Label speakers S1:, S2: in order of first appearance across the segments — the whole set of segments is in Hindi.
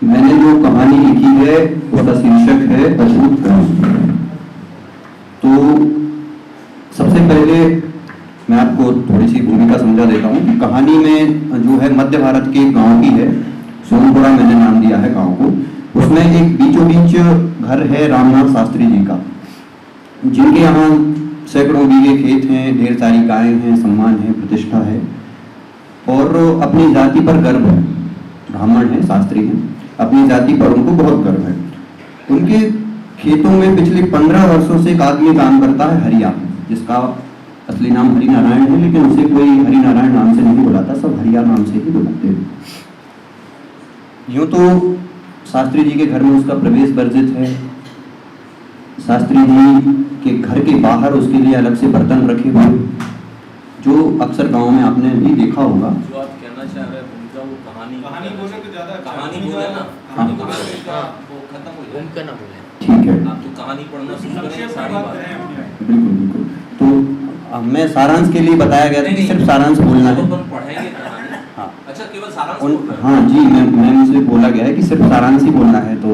S1: मैंने जो कहानी लिखी है उसका शीर्षक है अछूत गांव। तो सबसे पहले मैं आपको थोड़ी सी भूमिका समझा देता हूँ कि कहानी में जो है मध्य भारत के गांव की है। सोनपुरा मैंने नाम दिया है गांव को। उसमें एक बीचों बीच घर है रामनाथ शास्त्री जी का, जिनके यहाँ सैकड़ों बीघे खेत हैं, ढेर सारी गायें हैं, सम्मान है, प्रतिष्ठा है और अपनी जाति पर गर्व है। ब्राह्मण है, शास्त्री हैं, अपनी जाति पर उनको बहुत गर्व है। उनके खेतों में पिछले 15 वर्षों से एक आदमी काम करता है, हरिया, जिसका असली नाम हरि नारायण है, लेकिन उसे कोई हरि नारायण नाम से नहीं बुलाता, सब हरिया नाम से ही बुलाते हैं। यूं तो शास्त्री जी के घर में उसका प्रवेश वर्जित है। शास्त्री जी के घर के बाहर उसके लिए अलग से बर्तन रखे हुए, जो अक्सर गांव में आपने भी देखा होगा।
S2: जो आप कहना चाह रहे हैं वो कहानी
S3: बोले तो ज्यादा
S2: कहानी बोले ना,
S1: हाँ।
S2: तो वो खत्म हो जाए ना बोले।
S1: ठीक है,
S2: आप तो कहानी पढ़ना शुरू करें, सारी बात।
S1: बिल्कुल बिल्कुल। तो मैं सारांश के लिए बताया गया था कि सिर्फ सारांश बोलना है।
S2: तो पढ़ेंगे कहानी।
S1: हाँ,
S2: अच्छा, केवल सारांश।
S1: हाँ जी, मैं मुझे बोला गया है कि सिर्फ सारांश ही बोलना है। तो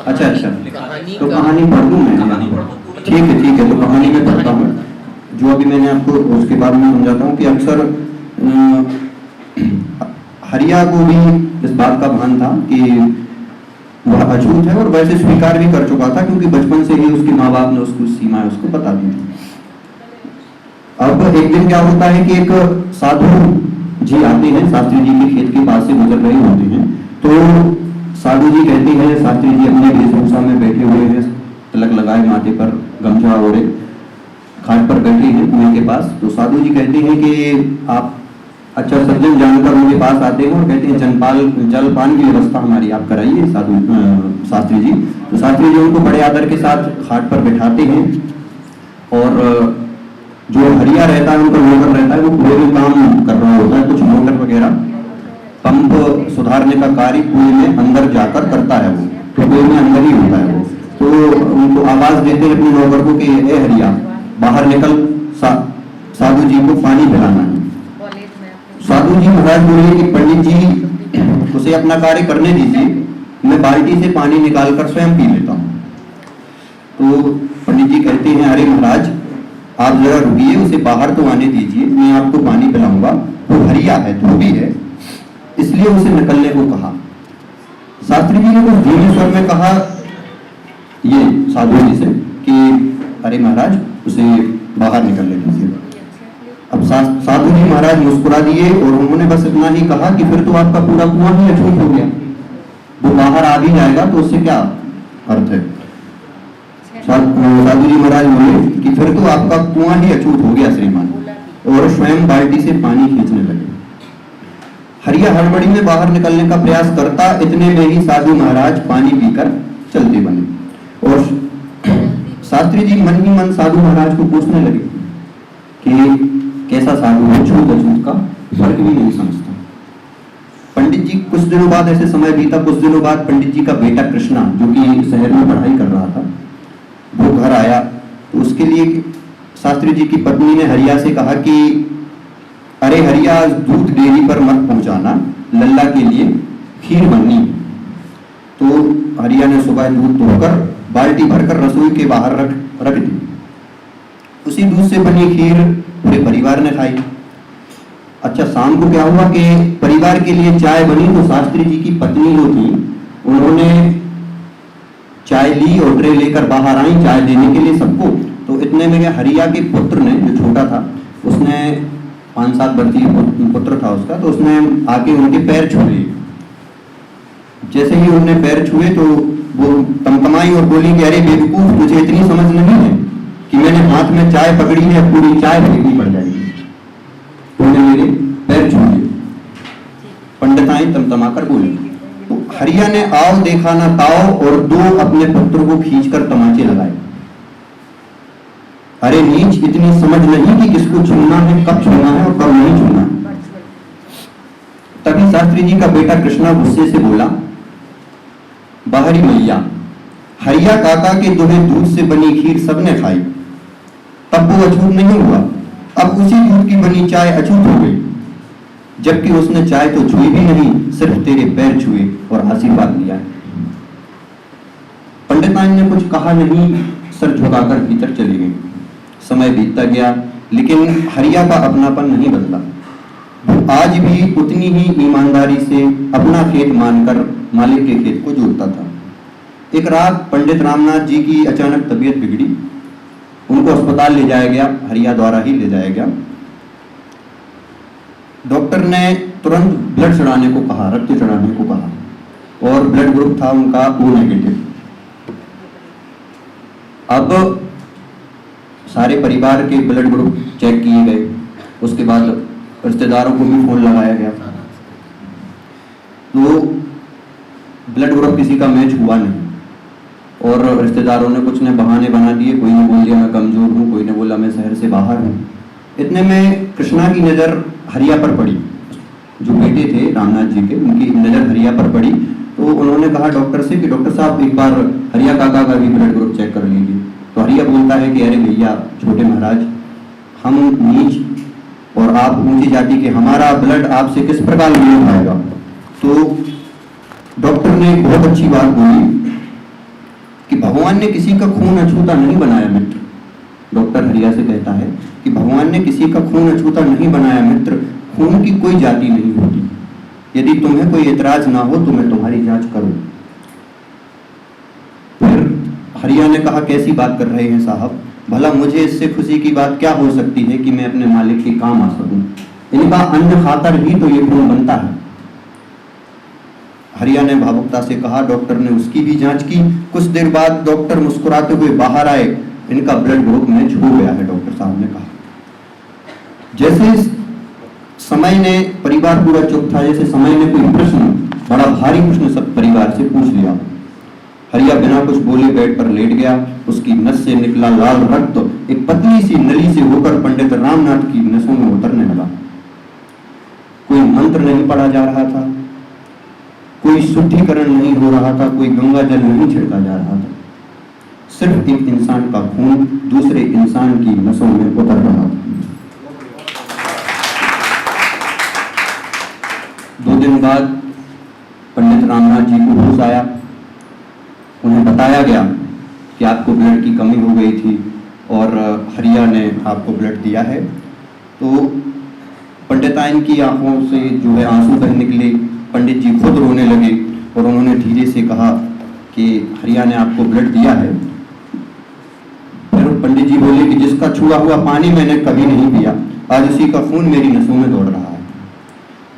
S1: अच्छा, तो कहानी पढ़ दूं मैं? ठीक है, तो कहानी में पढ़ता हूँ। जो अभी मैंने आपको उसके बाद में समझाता हूँ कि अक्सर हरिया को भी इस बात का भान था कि वह अछूत है और वैसे स्वीकार भी कर चुका था, क्योंकि बचपन से ही उसके माँ बाप ने उसको सीमाएं उसको बता दी थी। अब एक दिन क्या होता है कि एक साधु जी आते हैं, शास्त्री जी के खेत के पास से गुजर रहे होते हैं। तो साधु जी कहते हैं, शास्त्री जी अपने वेशभूषा में बैठे हुए हैं, तिलक लगाए माथे पर, गमछा ओढ़े, खाट पर बैठे हैं कुएं के पास। तो साधु जी कहते हैं कि आप अच्छा सज्जन जानकर उनके पास आते हैं और कहते हैं जलपान की व्यवस्था हमारी आप कराइए शास्त्री जी। तो शास्त्री जी उनको बड़े आदर के साथ खाट पर बैठाते हैं और जो हरिया रहता है, उनका नौकर रहता है, वो कुएं में काम कर रहा होता है। कुछ मोटर वगैरह पंप सुधारने का कार्य कुएं में अंदर जाकर करता है वो, तो कुएं में अंदर ही होता है वो। तो उनको आवाज देते हैं अपने नौकर को कि ए हरिया, बाहर निकल, साधु जी को पानी पिलाना है। साधु जी महाराज बोले कि पंडित जी उसे अपना कार्य करने दीजिए, मैं बाल्टी से पानी निकालकर स्वयं पी लेता हूँ। तो पंडित जी कहते हैं, अरे महाराज आप जरा रुकिए, उसे बाहर तो आने दीजिए, मैं आपको पानी पिलाऊंगा। वो हरिया है, धोबी है, इसलिए उसे निकलने को कहा। शास्त्री जी ने कुछ धीमे स्वर में कहा ये साधु जी से कि अरे महाराज उसे बाहर निकलने दीजिए। अब साधु जी महाराज मुस्कुरा दिए और उन्होंने बस इतना ही कहा कि फिर तो आपका पूरा कुआं ही अछूत हो गया, वो बाहर आ भी जाएगा तो उससे क्या अर्थ है। साधु जी महाराज बोले कि फिर तो आपका कुआं ही अछूत हो गया श्रीमान, और स्वयं बाल्टी से पानी खींचने लगे। हरिया हड़बड़ी में बाहर निकलने का प्रयास करता, इतने में ही साधु महाराज पानी पीकर चलते बने। और शास्त्री जी मन ही मन साधु महाराज को पूछने लगे कि कैसा साधु है, छूत अछूत का फर्क भी नहीं समझता। पंडित जी कुछ दिनों बाद, ऐसे समय बीता, कुछ दिनों बाद पंडित जी का बेटा कृष्णा, जो कि शहर में पढ़ाई कर रहा था, वो घर आया। तो उसके लिए शास्त्री जी की पत्नी ने हरिया से कहा कि अरे हरिया, दूध डेयरी पर मत पहुंचाना, लल्ला के लिए खीर बननी। तो हरिया ने सुबह दूध धोकर बाल्टी भरकर रसोई के बाहर रख दी। उसी दूध से बनी खीर पूरे परिवार ने खाई। अच्छा, शाम को क्या हुआ कि परिवार के लिए चाय बनी। तो शास्त्री जी की पत्नी जो थी, उन्होंने चाय ली और ट्रे लेकर बाहर आई चाय देने के लिए सबको। तो इतने में हरिया के पुत्र ने, जो छोटा था, उसने 5-7 वर्षीय पुत्र था उसका, तो उसने आके उनके पैर छू लिए। जैसे ही उन्होंने पैर छुए तो वो तमतमाई और बोली कि अरे बेवकूफ, मुझे इतनी समझ नहीं है कि मैंने हाथ में चाय पकड़ी है, पूरी चाय फेंकनी पड़ जाएगी, उन्होंने मेरे पैर छू लिए। पंडिताई तमतमाकर बोली। तो हरिया ने आओ देखा ना ताओ और 2 अपने पुत्र को खींचकर तमाचे लगाए। अरे नीच, इतनी समझ नहीं कि किसको छूना है, कब छूना है और कब नहीं छूना है। तभी शास्त्री जी का बेटा कृष्णा गुस्से से बोला, बाहरी मैया, हरिया काका के दोहे दूध से बनी खीर सबने खाई, तब वो अछूत नहीं हुआ, अब उसी दूध की बनी चाय अछूत हो गई। जबकि उसने चाय तो छुई भी नहीं, सिर्फ तेरे पैर छुए और आशीर्वाद लिया है। पंडिताइन ने कुछ कहा नहीं, सर झुकाकर भीतर चली गई। समय बीतता गया, लेकिन हरिया का अपनापन नहीं बदला। वो आज भी उतनी ही ईमानदारी से अपना खेत मानकर मालिक के खेत को जोतता था। एक रात पंडित रामनाथ जी की अचानक तबीयत बिगड़ी। उनको अस्पताल ले जाया गया, हरिया द्वारा ही ले जाया गया। डॉक्टर ने तुरंत ब्लड चढ़ाने को कहा, रक्त चढ़ाने को कहा, और ब्लड ग्रुप था उनका O नेगेटिव। अब सारे परिवार के ब्लड ग्रुप चेक किए गए, उसके बाद रिश्तेदारों को भी फोन लगाया गया। तो ब्लड ग्रुप किसी का मैच हुआ नहीं, और रिश्तेदारों ने कुछ ने बहाने बना दिए। कोई ने बोल दिया मैं कमजोर हूँ, कोई ने बोला मैं शहर से बाहर हूँ। इतने में कृष्णा की नज़र हरिया पर पड़ी। जो बेटे थे रामनाथ जी के, उनकी नज़र हरिया पर पड़ी। तो उन्होंने कहा डॉक्टर से कि डॉक्टर साहब एक बार हरिया काका का भी ब्लड ग्रुप चेक कर लीजिए। तो हरिया बोलता है कि अरे भैया छोटे महाराज, हम नीच और आप ऊंची जाति के, हमारा ब्लड आपसे किस प्रकार मिल पाएगा। तो डॉक्टर ने बहुत अच्छी बात बोली कि भगवान ने किसी का खून अछूता नहीं बनाया मित्र। डॉक्टर हरिया से कहता है कि भगवान ने किसी का खून अछूता नहीं बनाया मित्र, खून की कोई जाति नहीं होती। यदि तुम्हें कोई एतराज ना हो तो मैं तुम्हारी जांच करूं। फिर हरिया ने कहा कैसी बात कर रहे हैं साहब, भला मुझे इससे खुशी की बात क्या हो सकती है कि मैं अपने मालिक के काम आ सकूं। इनका अन्न खातर ही तो ये खून बनता है। हरिया ने भावुकता से कहा। डॉक्टर ने उसकी भी जांच की। कुछ देर बाद डॉक्टर मुस्कुराते हुए बाहर आए। इनका ब्लड ग्रुप मैच हो गया है, डॉक्टर साहब ने कहा। जैसे समय ने, परिवार पूरा चुप था, जैसे समय ने कोई प्रश्न, बड़ा भारी प्रश्न सब परिवार से पूछ लिया। हरिया बिना कुछ बोले बेड पर लेट गया। उसकी नस से निकला लाल रक्त एक पतली सी नली से होकर पंडित रामनाथ की नसों में उतरने लगा। कोई मंत्र नहीं पढ़ा जा रहा था, कोई शुद्धिकरण नहीं हो रहा था, कोई गंगा जल नहीं छिड़का जा रहा था। सिर्फ एक इंसान का खून दूसरे इंसान की नसों में उतर रहा था। 2 दिन बाद पंडित रामनाथ जी को होश आया। उन्हें बताया गया कि आपको ब्लड की कमी हो गई थी और हरिया ने आपको ब्लड दिया है। तो पंडिताइन की आंखों से जो है आंसू बह निकले। पंडित जी खुद रोने लगे और उन्होंने धीरे से कहा कि हरिया ने आपको ब्लड दिया है। फिर पंडित जी बोले कि जिसका छुआ हुआ पानी मैंने कभी नहीं पिया, आज उसी का खून मेरी नसों में दौड़ रहा है।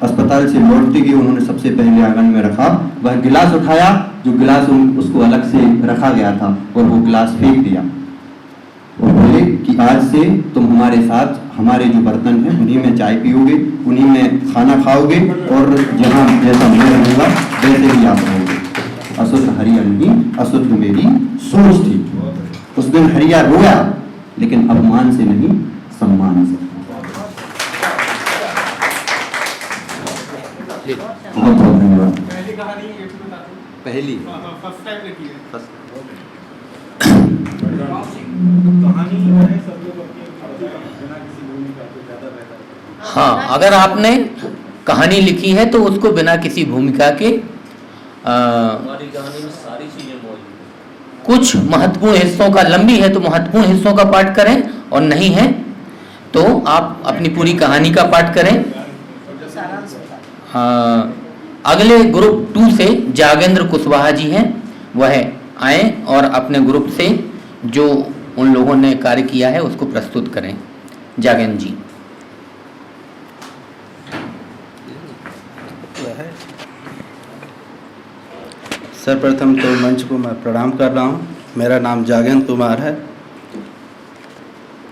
S1: अस्पताल से लौटते ही उन्होंने सबसे पहले आंगन में रखा, वह गिलास उठाया, जो गिलास उसको अलग से रखा गया था, और वो गिलास फेंक दिया और बोले कि आज से तुम हमारे साथ, हमारे जो बर्तन हैं उन्हीं में चाय पियोगे, उन्हीं में खाना खाओगे, और जहाँ जैसा मैं रहूँगा वैसे ही आप रहोगे। अशुद्ध हरिया नहीं, अशुद्ध मेरी सोच थी। उस दिन हरिया रोया, लेकिन अपमान से नहीं, सम्मान से। बहुत बहुत धन्यवाद।
S3: पहली कहानी
S2: पहली
S3: फर्स्ट टाइम लिखी है।
S4: कहानी मैंने सब लोग बिना किसी भूमिका के ज़्यादा बेहतर है।
S5: हाँ, अगर आपने कहानी लिखी है तो उसको बिना किसी भूमिका के
S2: हमारी कहानी में सारी चीजें मौजूद हैं।
S5: कुछ महत्वपूर्ण हिस्सों का, लंबी है तो महत्वपूर्ण हिस्सों का पाठ करें, और नहीं है तो आप अपनी पूरी कहानी का पाठ करें। अगले ग्रुप 2 से जागेंद्र कुशवाहा जी हैं, वह आए और अपने ग्रुप से जो उन लोगों ने कार्य किया है उसको प्रस्तुत करें। जागेंद्र जी।
S6: सर्वप्रथम तो मंच को मैं प्रणाम कर रहा हूँ। मेरा नाम जागेंद्र कुमार है।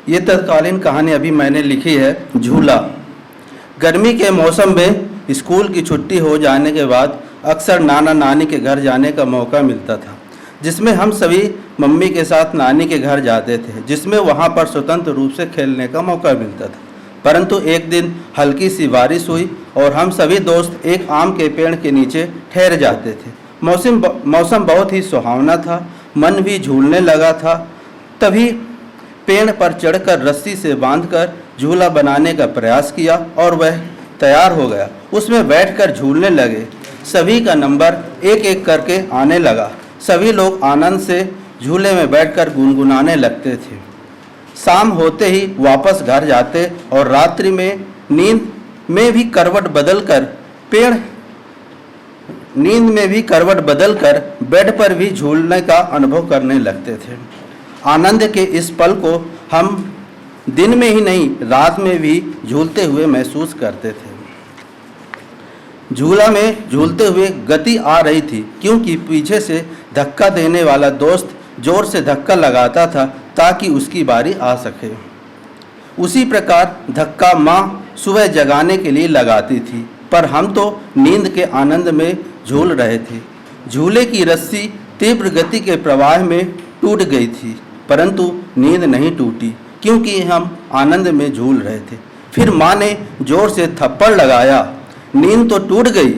S6: ये तत्कालीन कहानी अभी मैंने लिखी है, झूला। गर्मी के मौसम में स्कूल की छुट्टी हो जाने के बाद अक्सर नाना नानी के घर जाने का मौका मिलता था, जिसमें हम सभी मम्मी के साथ नानी के घर जाते थे, जिसमें वहाँ पर स्वतंत्र रूप से खेलने का मौका मिलता था। परंतु एक दिन हल्की सी बारिश हुई और हम सभी दोस्त एक आम के पेड़ के नीचे ठहर जाते थे। मौसम बहुत ही सुहावना था, मन भी झूलने लगा था। तभी पेड़ पर चढ़कर रस्सी से बांधकर झूला बनाने का प्रयास किया और वह तैयार हो गया। उसमें बैठकर झूलने लगे। सभी का नंबर एक एक करके आने लगा। सभी लोग आनंद से झूले में बैठकर गुनगुनाने लगते थे। शाम होते ही वापस घर जाते और रात्रि में नींद में भी करवट बदलकर बेड पर भी झूलने का अनुभव करने लगते थे। आनंद के इस पल को हम दिन में ही नहीं, रात में भी झूलते हुए महसूस करते थे। झूला में झूलते हुए गति आ रही थी, क्योंकि पीछे से धक्का देने वाला दोस्त जोर से धक्का लगाता था ताकि उसकी बारी आ सके। उसी प्रकार धक्का माँ सुबह जगाने के लिए लगाती थी, पर हम तो नींद के आनंद में झूल रहे थे। झूले की रस्सी तीव्र गति के प्रवाह में टूट गई थी, परंतु नींद नहीं टूटी, क्योंकि हम आनंद में झूल रहे थे। फिर माँ ने जोर से थप्पड़ लगाया। नींद तो टूट गई,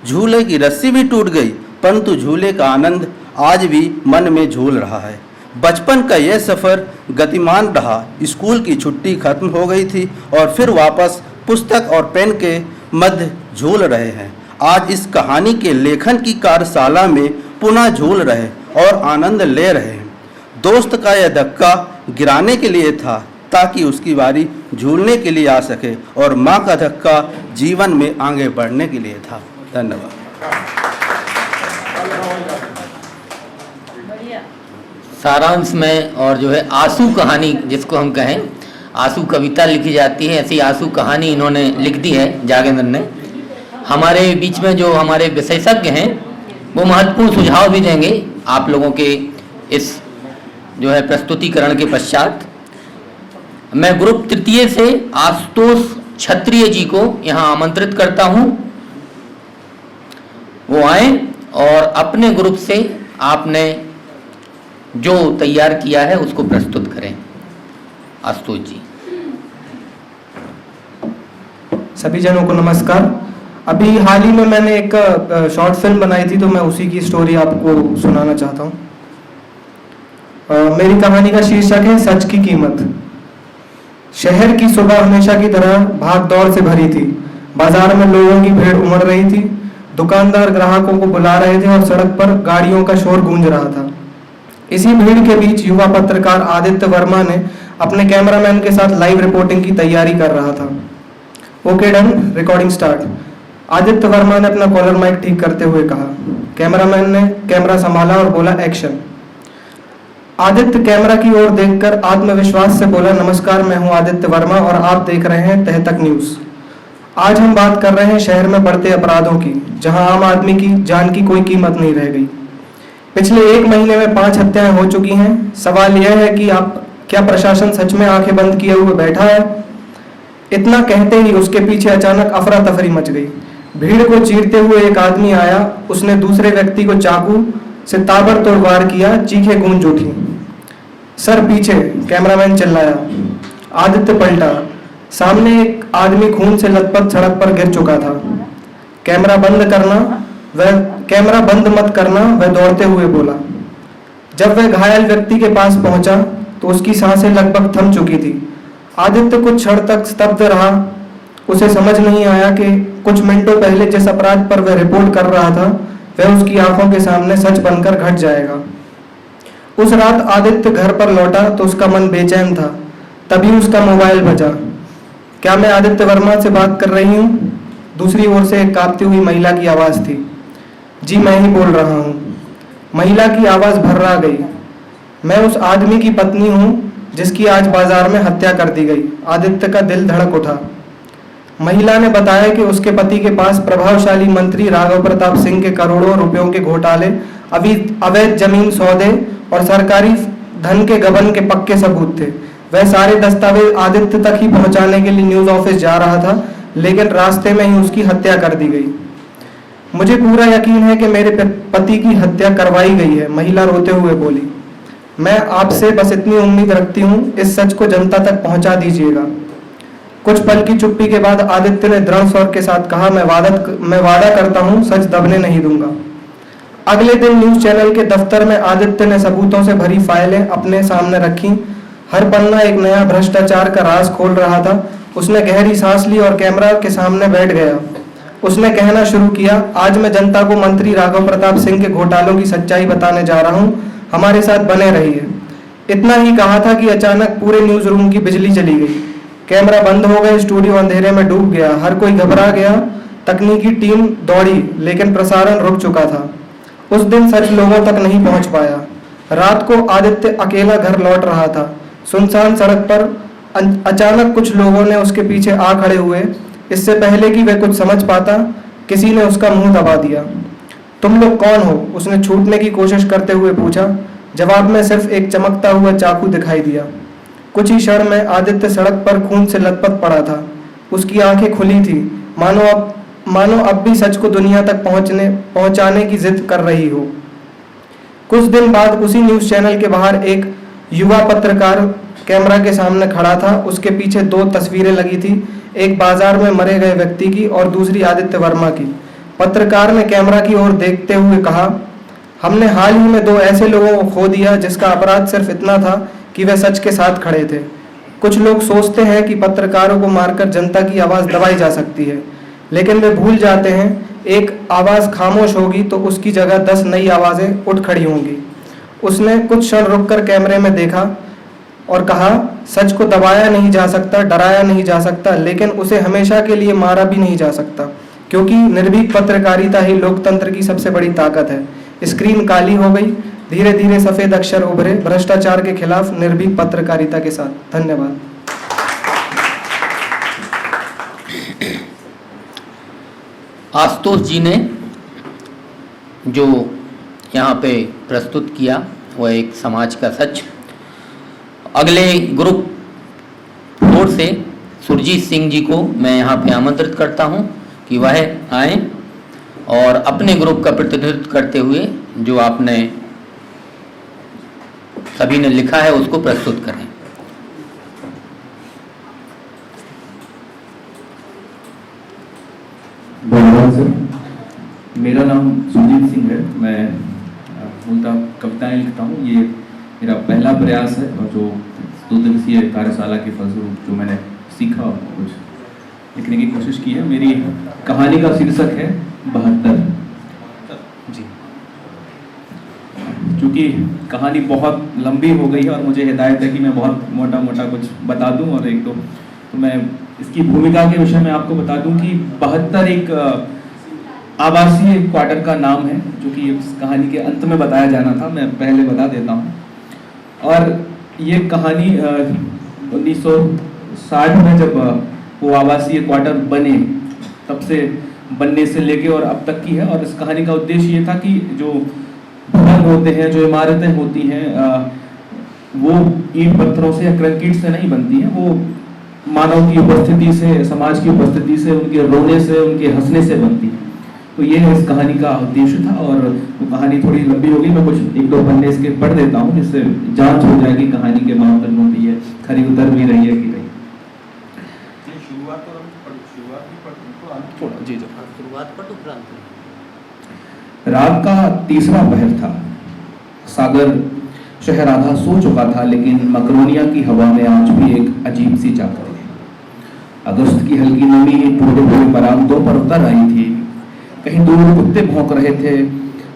S6: झूले की रस्सी भी टूट गई, परंतु झूले का आनंद आज भी मन में झूल रहा है। बचपन का यह सफ़र गतिमान रहा। स्कूल की छुट्टी खत्म हो गई थी और फिर वापस पुस्तक और पेन के मध्य झूल रहे हैं। आज इस कहानी के लेखन की कार्यशाला में पुनः झूल रहे और आनंद ले रहे हैं। दोस्त का यह धक्का गिराने के लिए था ताकि उसकी बारी झूलने के लिए आ सके, और माँ का धक्का जीवन में आगे बढ़ने के लिए था। धन्यवाद।
S5: सारांश में और जो है आंसू कहानी जिसको हम कहें, आंसू कविता लिखी जाती है, ऐसी आंसू कहानी इन्होंने लिख दी है जागेंद्र ने। हमारे बीच में जो हमारे विशेषज्ञ हैं वो महत्वपूर्ण सुझाव भी देंगे आप लोगों के इस जो है प्रस्तुतिकरण के पश्चात। मैं ग्रुप तृतीय से आशुतोष क्षत्रिय जी को यहाँ आमंत्रित करता हूँ, वो आए और अपने ग्रुप से आपने जो तैयार किया है उसको प्रस्तुत करें। आशुतोष जी।
S3: सभी जनों को नमस्कार। अभी हाल ही में मैंने एक शॉर्ट फिल्म बनाई थी, तो मैं उसी की स्टोरी आपको सुनाना चाहता हूँ। मेरी कहानी का शीर्षक है सच की कीमत। शहर की सुबह हमेशा की तरह भाग दौड़ से भरी थी। बाजार में लोगों की भीड़ उमड़ रही थी। दुकानदार ग्राहकों को बुला रहे थे और सड़क पर गाड़ियों का शोर गूंज रहा था। इसी भीड़ के बीच युवा पत्रकार आदित्य वर्मा ने अपने कैमरामैन के साथ लाइव रिपोर्टिंग की तैयारी कर रहा था। Okay done, recording start. Aditya Verma ने अपना कॉलर माइक ठीक करते हुए कहा। कैमरामैन ने कैमरा संभाला और बोला एक्शन। आदित्य कैमरा की ओर देखकर आत्मविश्वास से बोला, नमस्कार, मैं हूं आदित्य वर्मा और आप देख रहे हैं तह तक न्यूज। आज हम बात कर रहे हैं शहर में बढ़ते अपराधों की, जहां आम आदमी की जान की कोई कीमत नहीं रह गई। पिछले 1 महीने में 5 हत्याएं हो चुकी हैं। सवाल यह है कि आप क्या प्रशासन सच में आंखें बंद किए हुए बैठा है? इतना कहते ही उसके पीछे अचानक अफरा तफरी मच गई। भीड़ को चीरते हुए एक आदमी आया। उसने दूसरे व्यक्ति को चाकू से ताबड़तोड़ वार किया। चीखें गूंज उठी। सर पीछे, कैमरामैन चिल्लाया। आदित्य पलटा। सामने एक आदमी खून से लथपथ सड़क पर गिर चुका था। कैमरा बंद मत करना, वह दौड़ते हुए बोला। जब वह घायल व्यक्ति के पास पहुंचा तो उसकी सांसें लगभग थम चुकी थी। आदित्य कुछ क्षण तक स्तब्ध रहा। उसे समझ नहीं आया कि कुछ मिनटों पहले जिस अपराध पर वह रिपोर्ट कर रहा था वह उसकी आंखों के सामने सच बनकर घट जाएगा। उस रात आदित्य घर पर लौटा तो उसका मन बेचैन था। तभी उसका मोबाइल बजा। क्या मैं आदित्य वर्मा से बात कर रही हूँ? दूसरी ओर से एक कांपती हुई महिला की आवाज थी। जी मैं ही बोल रहा हूँ। महिला की आवाज भर्रा गई। मैं उस आदमी की पत्नी हूँ जिसकी आज बाजार में हत्या कर दी गई। आदित्य का दिल धड़क उठा। महिला ने बताया कि उसके पति के पास प्रभावशाली मंत्री राघव प्रताप सिंह के करोड़ों रुपयों के घोटाले, अवैध जमीन सौदे और सरकारी धन के गबन के पक्के सबूत थे। वह सारे दस्तावेज आदित्य तक ही पहुंचाने के लिए न्यूज ऑफिस जा रहा था, लेकिन रास्ते में ही उसकी हत्या कर दी गई। मुझे पूरा यकीन है कि मेरे पति की हत्या करवाई गई है, महिला रोते हुए बोली। मैं आपसे बस इतनी उम्मीद रखती हूँ, इस सच को जनता तक पहुंचा दीजिएगा। कुछ पल की चुप्पी के बाद आदित्य ने दृढ़ स्वर के साथ कहा, मैं वादा करता हूँ सच दबने नहीं दूंगा। अगले दिन न्यूज चैनल के दफ्तर में आदित्य ने सबूतों से भरी फाइलें अपने सामने रखी। हर पन्ना एक नया भ्रष्टाचार का राज खोल रहा था। उसने गहरी सांस ली और कैमरा के सामने बैठ गया। उसने कहना शुरू किया, आज मैं जनता को मंत्री राघव प्रताप सिंह के घोटालों की सच्चाई बताने जा रहा हूँ, हमारे साथ बने रहिए। इतना ही कहा था कि अचानक पूरे न्यूज रूम की बिजली चली गई, कैमरा बंद हो गए, स्टूडियो अंधेरे में डूब गया, हर कोई घबरा गया, तकनीकी टीम दौड़ी, लेकिन प्रसारण रुक चुका था। उस दिन सच लोगों तक नहीं पहुंच पाया। रात को आदित्य अकेला घर लौट रहा था। सुनसान सड़क पर अचानक कुछ लोगों ने उसके पीछे आ खड़े हुए। इससे पहले कि वह कुछ समझ पाता, किसी ने उसका मुंह दबा दिया। तुम लोग कौन हो? उसने छूटने की कोशिश करते हुए पूछा। जवाब में सिर्फ एक चमकता हुआ चाकू दिखाई दिया। कुछ ही क्षण में आदित्य सड़क पर खून से लथपथ पड़ा था। उसकी आंखें खुली थी, मानो अब भी सच को दुनिया तक पहुंचाने की जिद कर रही हो। कुछ दिन बाद उसी न्यूज चैनल के बाहर एक युवा पत्रकार कैमरा के सामने खड़ा था। उसके पीछे 2 तस्वीरें लगी थी, एक बाजार में मरे गए व्यक्ति की और दूसरी आदित्य वर्मा की। पत्रकार ने कैमरा की ओर देखते हुए कहा, हमने हाल ही में 2 ऐसे लोगों को खो दिया जिसका अपराध सिर्फ इतना था कि वे सच के साथ खड़े थे। कुछ लोग सोचते हैं कि पत्रकारों को मारकर जनता की आवाज़ दबाई जा सकती है, लेकिन वे भूल जाते हैं एक आवाज़ खामोश होगी तो उसकी जगह 10 नई आवाज़ें उठ खड़ी होंगी। उसने कुछ क्षण रुककर कैमरे में देखा और कहा, सच को दबाया नहीं जा सकता, डराया नहीं जा सकता, लेकिन उसे हमेशा के लिए मारा भी नहीं जा सकता, क्योंकि निर्भीक पत्रकारिता ही लोकतंत्र की सबसे बड़ी ताकत है। स्क्रीन काली हो गई, धीरे धीरे सफेद अक्षर उभरे, भ्रष्टाचार के खिलाफ निर्भीक पत्रकारिता के साथ। धन्यवाद।
S5: आशुतोष जी ने जो यहाँ पे प्रस्तुत किया वह एक समाज का सच। अगले ग्रुप 4 से सुरजीत सिंह जी को मैं यहाँ पे आमंत्रित करता हूँ कि वह आए और अपने ग्रुप का प्रतिनिधित्व करते हुए जो आपने सभी ने लिखा है उसको प्रस्तुत करें।
S7: धन्यवाद सर। मेरा नाम सुरजीत सिंह है। मैं मूलतः कविताएं लिखता हूँ। ये मेरा पहला प्रयास है और जो 2 दिवसीय कार्यशाला के फलस्वरूप जो मैंने सीखा और कुछ लिखने की कोशिश की है। मेरी कहानी का शीर्षक है 72 जी। क्योंकि कहानी बहुत लंबी हो गई है और मुझे हिदायत है कि मैं बहुत मोटा मोटा कुछ बता दूं और एक दो तो मैं इसकी भूमिका के विषय में आपको बता दूं कि 72 एक आवासीय क्वार्टर का नाम है जो कि इस कहानी के अंत में बताया जाना था। मैं पहले बता देता हूँ। और ये कहानी 1960 में जब वो आवासीय क्वार्टर बने तब से बनने से लेके और अब तक की है। और इस कहानी का उद्देश्य ये था कि जो भवन होते हैं, जो इमारतें होती हैं, वो ईंट पत्थरों से या कंक्रीट से नहीं बनती हैं। वो मानव की उपस्थिति से, समाज की उपस्थिति से, उनके रोने से, उनके हंसने से बनती है। तो ये इस कहानी का उद्देश्य था। और वो कहानी थोड़ी लंबी होगी, मैं कुछ 1-2 पन्ने इसके पढ़ देता हूँ जिससे जांच हो जाएगी कहानी के मापदंडों की है खरी उतर भी रही है कि नहीं। थोड़ा जी जी
S2: शुरुआत पर तो
S7: रात का 3रा पहर था। सागर शहर आधा सो चुका था, लेकिन मकरोनिया की हवा में आज भी एक अजीब सी जागती है। अगस्त की हल्की नमी पूरे पूरे बरामदों पर उतर आई थी। कहीं दूर कुत्ते भौंक रहे थे।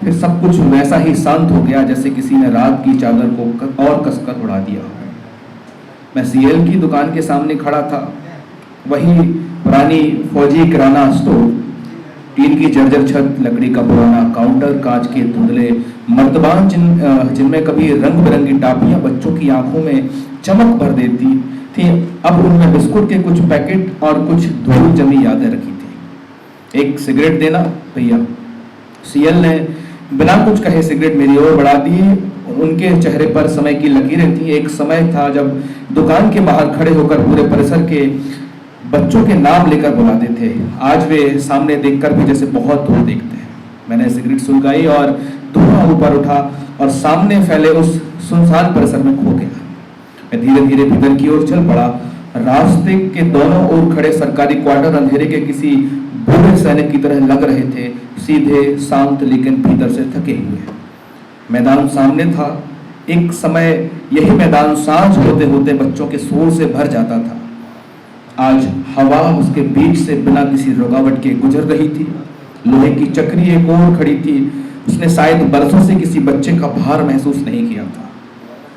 S7: फिर सब कुछ वैसा ही शांत हो गया जैसे किसी ने रात की चादर को और कसकर उड़ा दिया। मैं सीएल की दुकान के सामने खड़ा था। वही पुरानी फौजी किराना स्टोर, टीन की जर्जर छत, लकड़ी का पुराना काउंटर, कांच के धुंधले मर्तबान जिनमें कभी रंग बिरंगी टाफियां बच्चों की आंखों में चमक भर देती थी, अब उनमें बिस्कुट के कुछ पैकेट और कुछ धूल जमी यादें रखी थी। एक सिगरेट देना भैया। सीएल ने बिना कुछ कहे सिगरेट मेरी ओर बढ़ा दी। उनके चेहरे पर समय की लकीरें थी। एक समय था जब दुकान के बाहर खड़े होकर पूरे परिसर के बच्चों के नाम लेकर बुलाते थे। आज वे सामने देखकर भी जैसे बहुत दूर देखते हैं। मैंने सिगरेट सुलगाई और धुआं ऊपर उठा और सामने फैले उस सुनसान परिसर में खो गया। मैं धीरे धीरे भीतर की ओर चल पड़ा। रास्ते के दोनों ओर खड़े सरकारी क्वार्टर अंधेरे के किसी बूढ़े सैनिक की तरह लग रहे थे, सीधे, शांत, लेकिन भीतर से थके हुए। मैदान सामने था। एक समय यही मैदान सांझ होते होते बच्चों के शोर से भर जाता था। आज हवा उसके बीच से बिना किसी रुकावट के गुजर रही थी। लोहे की चक्री एक और खड़ी थी। उसने शायद बरसों से किसी बच्चे का भार महसूस नहीं किया था।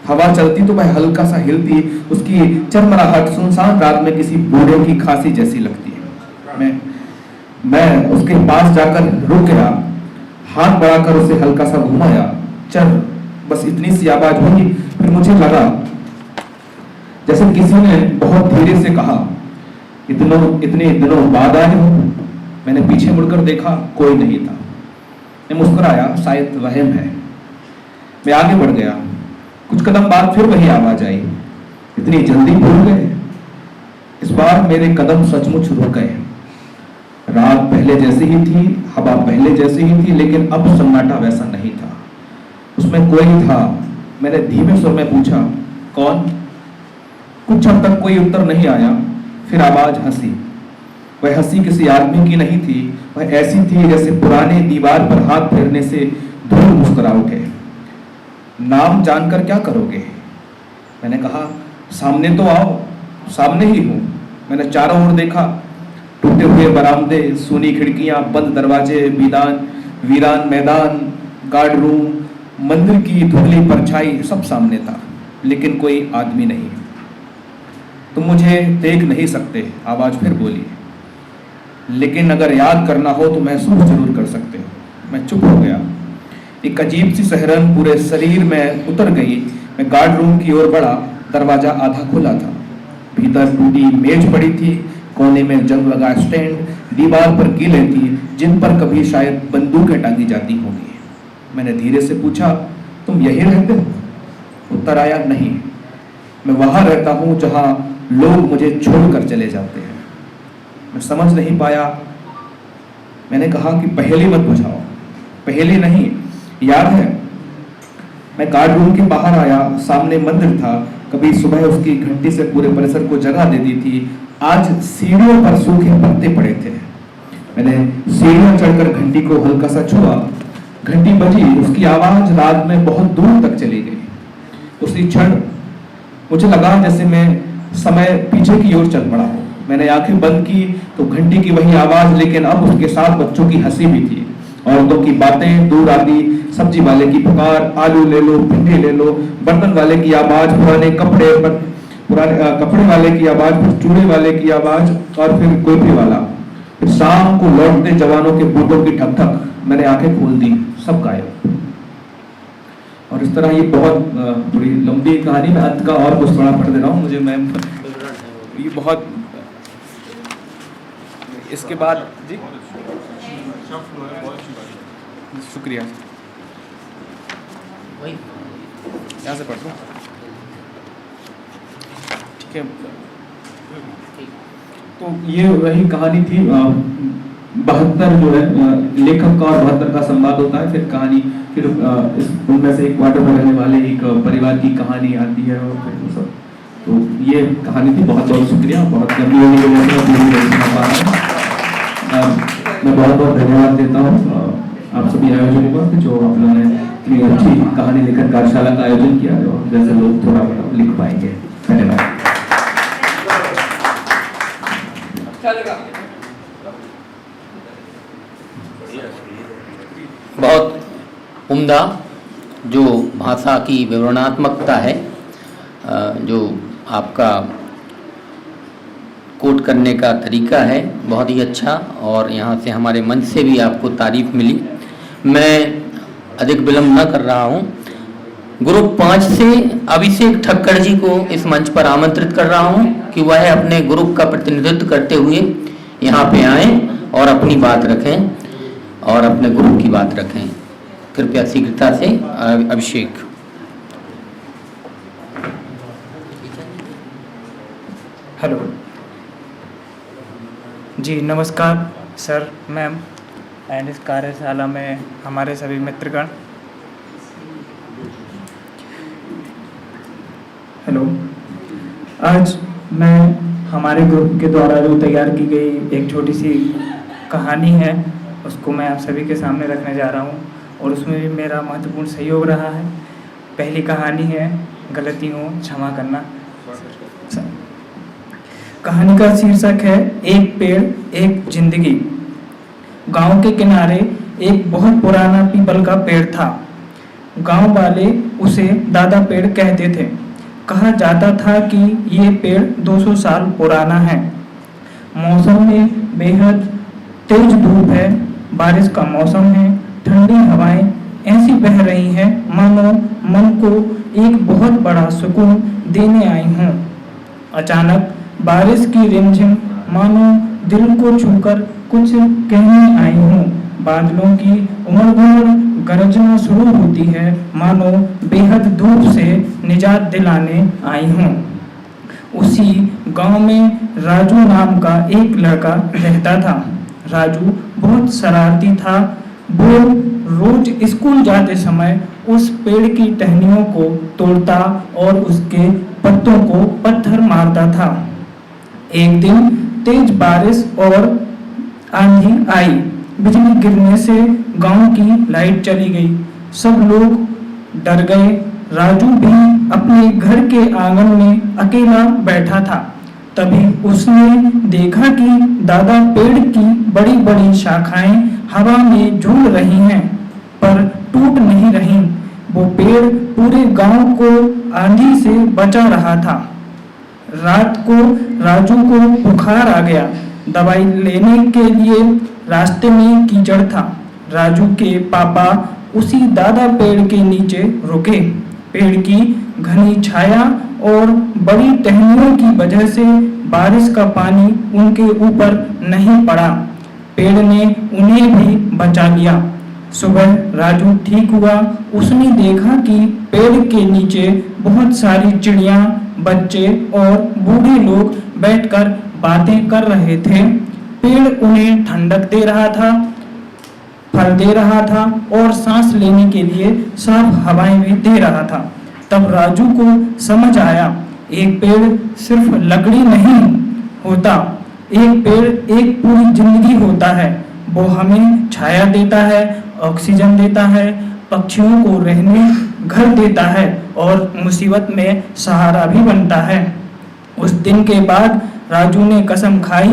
S7: हवा चलती तो वह हल्का सा हिलती, उसकी चरमराहट सुनसान रात में किसी बूढ़े की खांसी जैसी लगती है। मैं उसके पास जाकर रुक गया, हाथ बढ़ाकर उसे हल्का सा घुमाया। चल, बस इतनी सी आवाज हुई। फिर मुझे लगा जैसे किसी ने बहुत धीरे से कहा, इतने दिनों बाद आए हो। मैंने पीछे मुड़कर देखा, कोई नहीं था। मैं मुस्कुराया, शायद वहम है। मैं आगे बढ़ गया। कुछ कदम बाद फिर वही आवाज आई, इतनी जल्दी भूल गए। इस बार मेरे कदम सचमुच रुक गए। रात पहले जैसी ही थी, हवा पहले जैसी ही थी, लेकिन अब सन्नाटा वैसा नहीं था। उसमें कोई था। मैंने धीमे स्वर में पूछा, कौन? कुछ हद तक कोई उत्तर नहीं आया। फिर आवाज हंसी। वह हंसी किसी आदमी की नहीं थी। वह ऐसी थी जैसे पुराने दीवार पर हाथ फेरने से धूल मुस्कुरा उठे। नाम जानकर क्या करोगे? मैंने कहा, सामने तो आओ। सामने ही हूं। मैंने चारों ओर देखा। टूटे हुए बरामदे, सूनी खिड़कियां, बंद दरवाजे, वीरान मैदान, गार्ड रूम, मंदिर की धुंधली परछाई, सब सामने था, लेकिन कोई आदमी नहीं। तुम मुझे देख नहीं सकते, आवाज फिर बोली, लेकिन अगर याद करना हो तो महसूस जरूर कर सकते हो। मैं चुप हो गया। एक अजीब सी सहरन पूरे शरीर में उतर गई। मैं गार्ड रूम की ओर बढ़ा। दरवाजा आधा खुला था। भीतर टूटी मेज पड़ी थी, कोने में जंग लगा स्टैंड, दीवार पर कीलें थी जिन पर कभी शायद बंदूकें टांगी जाती होंगी। मैंने धीरे से पूछा, तुम यही रहते हो? उत्तर आया, नहीं, मैं वहां रहता हूं जहां लोग मुझे छोड़कर चले जाते हैं। मैं समझ नहीं पाया। मैंने कहा कि पहेली मत बुझाओ। पहेली नहीं, याद है। मैं गार्ड रूम के बाहर आया। सामने मंदिर था। कभी सुबह उसकी घंटी से पूरे परिसर को जगा देती थी। आज सीढ़ियों पर सूखे पत्ते पड़े थे। मैंने सीढ़ियां चढ़कर घंटी को हल्का सा छुआ। घंटी बजी। उसकी आवाज रात में बहुत दूर तक चली गई। उसी क्षण मुझे लगा जैसे मैं समय पीछे की ओर चल पड़ा हो। मैंने आंखें बंद की तो घंटी की वही आवाज, लेकिन अब उसके साथ बच्चों की हंसी भी थी। औरतों की बातें दूर आती, सब्जी वाले की पुकार, आलू ले लो, भिंडी ले लो, बर्तन वाले की आवाज, पुराने कपड़े वाले की आवाज, फिर चूड़े वाले की आवाज, और फिर गोभी वाला, फिर शाम को लौटते जवानों के बूटों की ठक ठक। मैंने आंखें खोल दी, सब गायब। और इस तरह ये बहुत बड़ी लंबी कहानी। मैं अंत का और कुछ थोड़ा पढ़ दे रहा हूँ। मुझे मैं ये बहुत इसके बाद जी शुक्रिया। यहाँ से पढ़ दो, ठीक है। तो ये वही कहानी थी। 72 जो है लेखक का और 72 का संवाद होता है। फिर कहानी, फिर इस उनमें से एक क्वार्टर में रहने वाले एक परिवार की कहानी आती है, और फिर वो सब। तो ये कहानी थी। बहुत बहुत शुक्रिया। बहुत लंबी होने की वजह से मैं बहुत बहुत धन्यवाद देता हूँ आप सभी आयोजकों का, जो आप लोगों ने इतनी अच्छी कहानी लेखन कार्यशाला का आयोजन किया, और जैसे लोग थोड़ा बड़ा लिख पाएंगे। धन्यवाद।
S5: बहुत उम्दा जो भाषा की विवरणात्मकता है, जो आपका कोट करने का तरीका है, बहुत ही अच्छा। और यहाँ से हमारे मंच से भी आपको तारीफ मिली। मैं अधिक विलंब न कर रहा हूँ। ग्रुप 5 से अभिषेक ठक्कर जी को इस मंच पर आमंत्रित कर रहा हूँ कि वह अपने ग्रुप का प्रतिनिधित्व करते हुए यहाँ पे आएँ और अपनी बात रखें और अपने ग्रुप की बात रखें। कृपया शीघ्रता से अभिषेक।
S3: हेलो जी, नमस्कार सर, मैम, एंड इस कार्यशाला में हमारे सभी मित्रगण। हेलो, आज मैं हमारे ग्रुप के द्वारा जो तैयार की गई एक छोटी सी कहानी है, उसको मैं आप सभी के सामने रखने जा रहा हूँ, और उसमें भी मेरा महत्वपूर्ण सहयोग रहा है। पहली कहानी है गलतियों क्षमा करना। कहानी का शीर्षक है एक पेड़ एक जिंदगी। गांव के किनारे एक बहुत पुराना पीपल का पेड़ था। गांव वाले उसे दादा पेड़ कहते थे। कहा जाता था कि ये पेड़ 200 साल पुराना है। मौसम में बेहद तेज धूप है, बारिश का मौसम है, ठंडी हवाएं ऐसी बह रही हैं मानो मन को एक बहुत बड़ा सुकून देने आई हों। अचानक बारिश की रिमझिम मानो दिल को छूकर कुछ कहने आई हों। बादलों की उमड़-घुमड़ गरजना शुरू होती है मानो बेहद धूप से निजात दिलाने आई हों। उसी गांव में राजू नाम का एक लड़का रहता था। राजू बहुत शरारती था। वो रोज स्कूल जाते समय उस पेड़ की टहनियों को तोड़ता और उसके पत्तों को पत्थर मारता था। एक दिन तेज बारिश और आंधी आई। बिजली गिरने से गांव की लाइट चली गई। सब लोग डर गए। राजू भी अपने घर के आंगन में अकेला बैठा था। तभी उसने देखा कि दादा पेड़ की बड़ी बड़ी शाखाएं हवा में झूल रही हैं पर टूट नहीं रही। वो पेड़ पूरे गांव को आंधी से बचा रहा था। रात को राजू को बुखार आ गया। दवाई लेने के लिए रास्ते में कीचड़ था। राजू के पापा उसी दादा पेड़ के नीचे रुके। पेड़ की घनी छाया और बड़ी टहनियों की वजह से बारिश का पानी उनके ऊपर नहीं पड़ा। पेड़ ने उन्हें भी बचा लिया। सुबह राजू ठीक हुआ। उसने देखा कि पेड़ के नीचे बहुत सारी चिड़िया, बच्चे और बूढ़े लोग बैठकर बातें कर रहे थे। पेड़ उन्हें ठंडक दे रहा था, फल दे रहा था और सांस लेने के लिए साफ हवाएं भी दे रहा था। तब राजू को समझ आया, एक पेड़ सिर्फ लकड़ी नहीं होता, एक पेड़ एक पूरी जिंदगी होता है। वो हमें छाया देता है, ऑक्सीजन देता है, पक्षियों को रहने घर देता है और मुसीबत में सहारा भी बनता है। उस दिन के बाद राजू ने कसम खाई,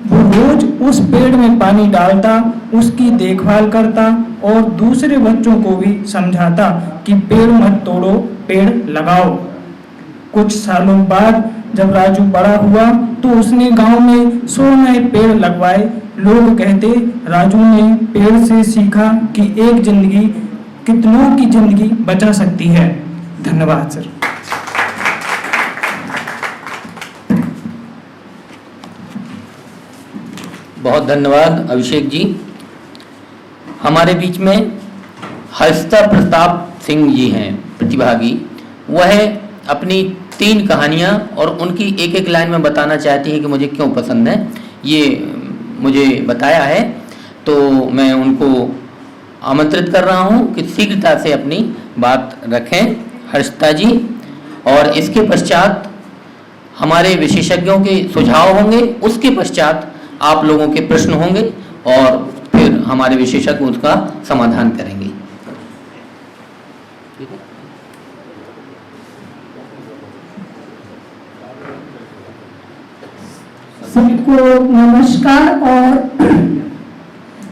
S3: वो रोज उस पेड़ में पानी डालता, उसकी देखभाल करता और दूसरे बच्चों को भी समझाता कि पेड़ मत तोड़ो, पेड़ लगाओ। कुछ सालों बाद जब राजू बड़ा हुआ तो उसने गांव में 100 नए पेड़ लगवाए। लोग कहते, राजू ने पेड़ से सीखा कि एक जिंदगी कितनों की जिंदगी बचा सकती है। धन्यवाद सर।
S5: बहुत धन्यवाद अभिषेक जी। हमारे बीच में हर्षिता प्रताप सिंह जी हैं प्रतिभागी। वह अपनी 3 कहानियां और उनकी एक एक लाइन में बताना चाहती हैं कि मुझे क्यों पसंद है। ये मुझे बताया है तो मैं उनको आमंत्रित कर रहा हूं कि शीघ्रता से अपनी बात रखें हर्षिता जी। और इसके पश्चात हमारे विशेषज्ञों के सुझाव होंगे, उसके पश्चात आप लोगों के प्रश्न होंगे और फिर हमारे विशेषज्ञ उसका समाधान करेंगे।
S8: सबको नमस्कार। और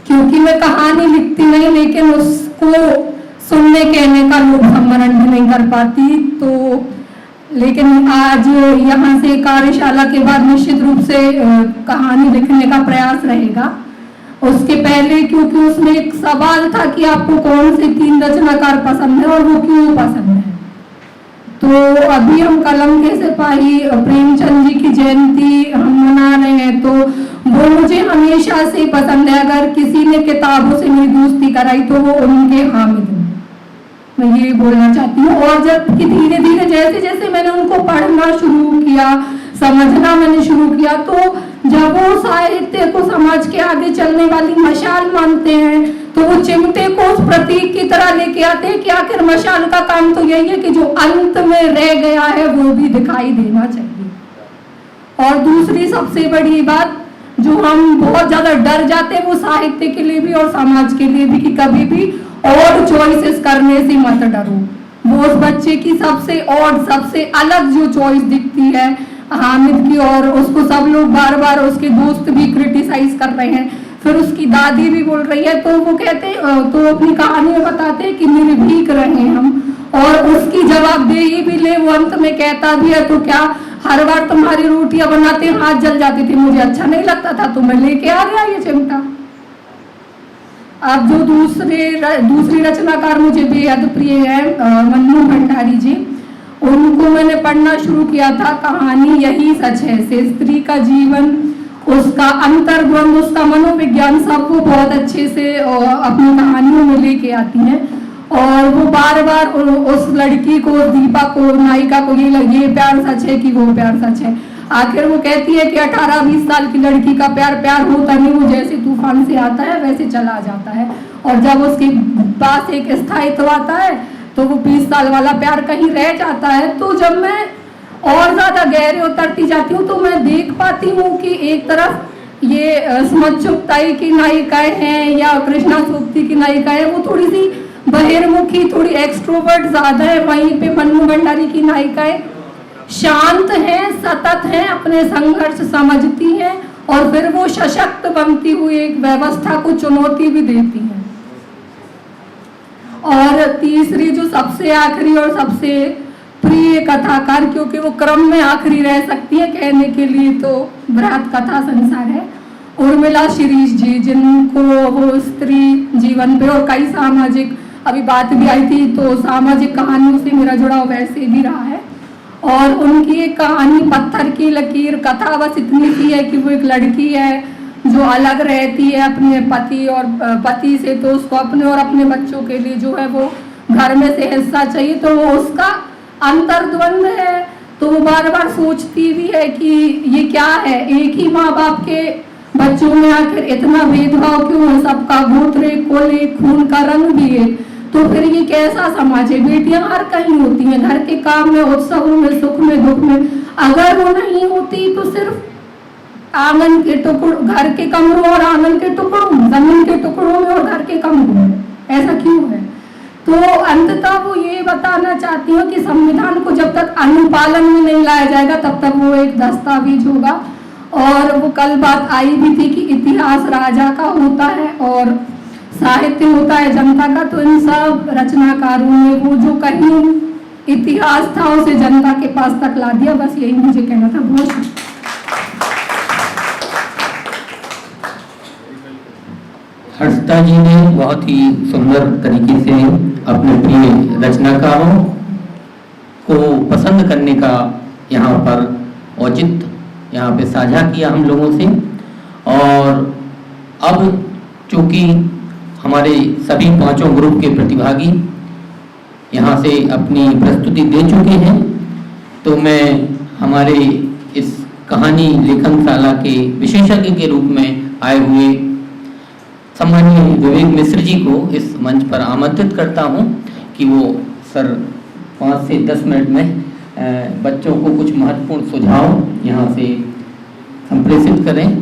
S8: क्योंकि मैं कहानी लिखती नहीं लेकिन उसको सुनने कहने का लोक संवरण भी नहीं कर पाती, तो लेकिन आज यहाँ से कार्यशाला के बाद निश्चित रूप से कहानी लिखने का प्रयास रहेगा। उसके पहले क्योंकि उसमें एक सवाल था कि आपको कौन से 3 रचनाकार पसंद है और वो क्यों पसंद है, तो अभी हम कलम के सिपाही प्रेमचंद जी की जयंती हम मना रहे हैं, तो वो मुझे हमेशा से पसंद है। अगर किसी ने किताबों से मेरी दोस्ती कराई तो वो उनके हामिद हैं, मैं ये बोलना चाहती हूँ। और जब कि धीरे धीरे जैसे जैसे मैंने उनको पढ़ना शुरू किया, समझना मैंने शुरू किया, तो जब वो साहित्य को समाज के आगे चलने वाली मशाल मानते हैं तो वो चिमटे को उस प्रतीक की तरह लेके आते हैं कि आखिर मशाल का काम तो यही है कि जो अंत में रह गया है वो भी दिखाई देना चाहिए। और दूसरी सबसे बड़ी बात जो हम बहुत ज्यादा डर जाते हैं वो साहित्य के लिए भी और समाज के लिए भी, कि कभी भी और चॉइसेस करने से मत डरो। वो उस बच्चे की सबसे और सबसे अलग जो चॉइस दिखती है हामिद की, और उसको सब लोग बार बार उसके दोस्त भी क्रिटिसाइज कर रहे हैं, फिर उसकी दादी भी बोल रही है, तो वो कहते तो अपनी कहानी में बताते हैं कि निर्भीक रहे हम, और उसकी जवाबदेही भी ले। वो अंत में कहता भी है, तो क्या हर बार तुम्हारी रोटियां बनाते हाथ जल जाती थी, मुझे अच्छा नहीं लगता था तो मैं लेके आ गया ये चिमटा। अब जो दूसरी रचनाकार मुझे बेहद प्रिय है, मन्नू भंडारी जी, उनको मैंने पढ़ना शुरू किया था कहानी यही सच है से। स्त्री का जीवन, उसका अंतर्द्वंद, उसका मनोविज्ञान सब वो बहुत अच्छे से अपनी कहानियों में लेके आती हैं, और वो बार बार उस लड़की को, दीपा को, नायिका को ये प्यार सच है कि वो प्यार सच है। आखिर वो कहती है कि 18-20 साल की लड़की का प्यार होता नहीं, वो जैसे तूफान से आता है वैसे चला जाता है, और जब उसके पास एक स्थायित्व आता है तो वो 20 साल वाला प्यार कहीं रह जाता है। तो जब मैं और ज्यादा गहरे उतरती जाती हूँ तो मैं देख पाती हूँ कि एक तरफ ये सुमत चुगताई की नायिकाएं हैं या कृष्णा सोबती की नायिकाएं, वो थोड़ी सी बहिर्मुखी, थोड़ी एक्सट्रोवर्ट ज्यादा है, वहीं पे मन्नू भंडारी की नायिकाएं शांत हैं, सतत हैं, अपने संघर्ष समझती हैं, और फिर वो सशक्त बनती हुई एक व्यवस्था को चुनौती भी देती हैं। और तीसरी जो सबसे आखिरी और सबसे प्रिय कथाकार, क्योंकि वो क्रम में आखिरी रह सकती है कहने के लिए, तो बृहत कथा संसार है, उर्मिला शिरीष जी, जिनको वो स्त्री जीवन पे और कई सामाजिक, अभी बात भी आई थी, तो सामाजिक कहानियों से मेरा जुड़ाव वैसे भी रहा है। और उनकी एक कहानी पत्थर की लकीर, कथा बस इतनी सी है कि वो एक लड़की है जो अलग रहती है अपने पति से, तो उसको अपने और अपने बच्चों के लिए जो है वो घर में से हिस्सा चाहिए, तो वो उसका अंतर्द्वंद है। तो वो बार बार सोचती भी है कि ये क्या है, एक ही माँ बाप के बच्चों में आखिर इतना भेदभाव क्यों है, सबका गोत्र एक, कुल एक, खून का रंग भी है, तो फिर ये कैसा समाज है। बेटियां हर कहीं होती हैं, घर के काम में, उत्सवों में, सुख में, दुख में, अगर वो नहीं होती तो सिर्फ आंगन के टुकड़ों, घर के कमरों और आंगन के टुकड़ों, जमीन के टुकड़ों में और घर के कमरों में, ऐसा क्यों है। तो अंततः वो ये बताना चाहती हूँ कि संविधान को जब तक अनुपालन में नहीं लाया जाएगा तब तक वो एक दस्तावेज होगा। और वो कल बात आई भी थी कि इतिहास राजा का होता है और साहित्य होता है जनता का, तो इन सब रचनाकारों ने वो जो कहीं इतिहास था उसे जनता के पास तक ला दिया। बस यही मुझे कहना था। बहुत
S5: हर्षिता जी ने बहुत ही सुंदर तरीके से अपने प्रिय रचनाकारों को पसंद करने का यहाँ पर औचित्य यहाँ पे साझा किया हम लोगों से। और अब चूंकि हमारे सभी पांचों ग्रुप के प्रतिभागी यहाँ से अपनी प्रस्तुति दे चुके हैं, तो मैं हमारे इस कहानी लेखनशाला के विशेषज्ञ के रूप में आए हुए सम्मानीय विवेक मिश्र जी को इस मंच पर आमंत्रित करता हूं कि वो सर 5 से 10 मिनट में बच्चों को कुछ महत्वपूर्ण सुझाव यहाँ से संप्रेषित करें।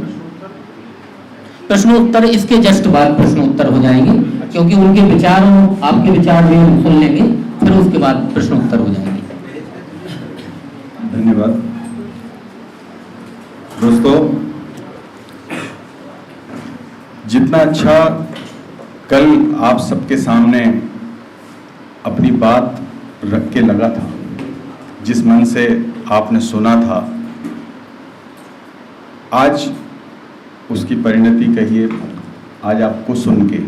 S5: प्रश्नोत्तर इसके जस्ट बाद प्रश्नोत्तर हो जाएंगे, क्योंकि उनके विचारों, आपके विचार भी हम सुन लेंगे, फिर उसके बाद प्रश्नोत्तर हो जाएंगे।
S4: धन्यवाद दोस्तों। जितना अच्छा कल आप सबके सामने अपनी बात रख के लगा था, जिस मन से आपने सुना था, आज उसकी परिणति कहिए, आज आपको सुन के,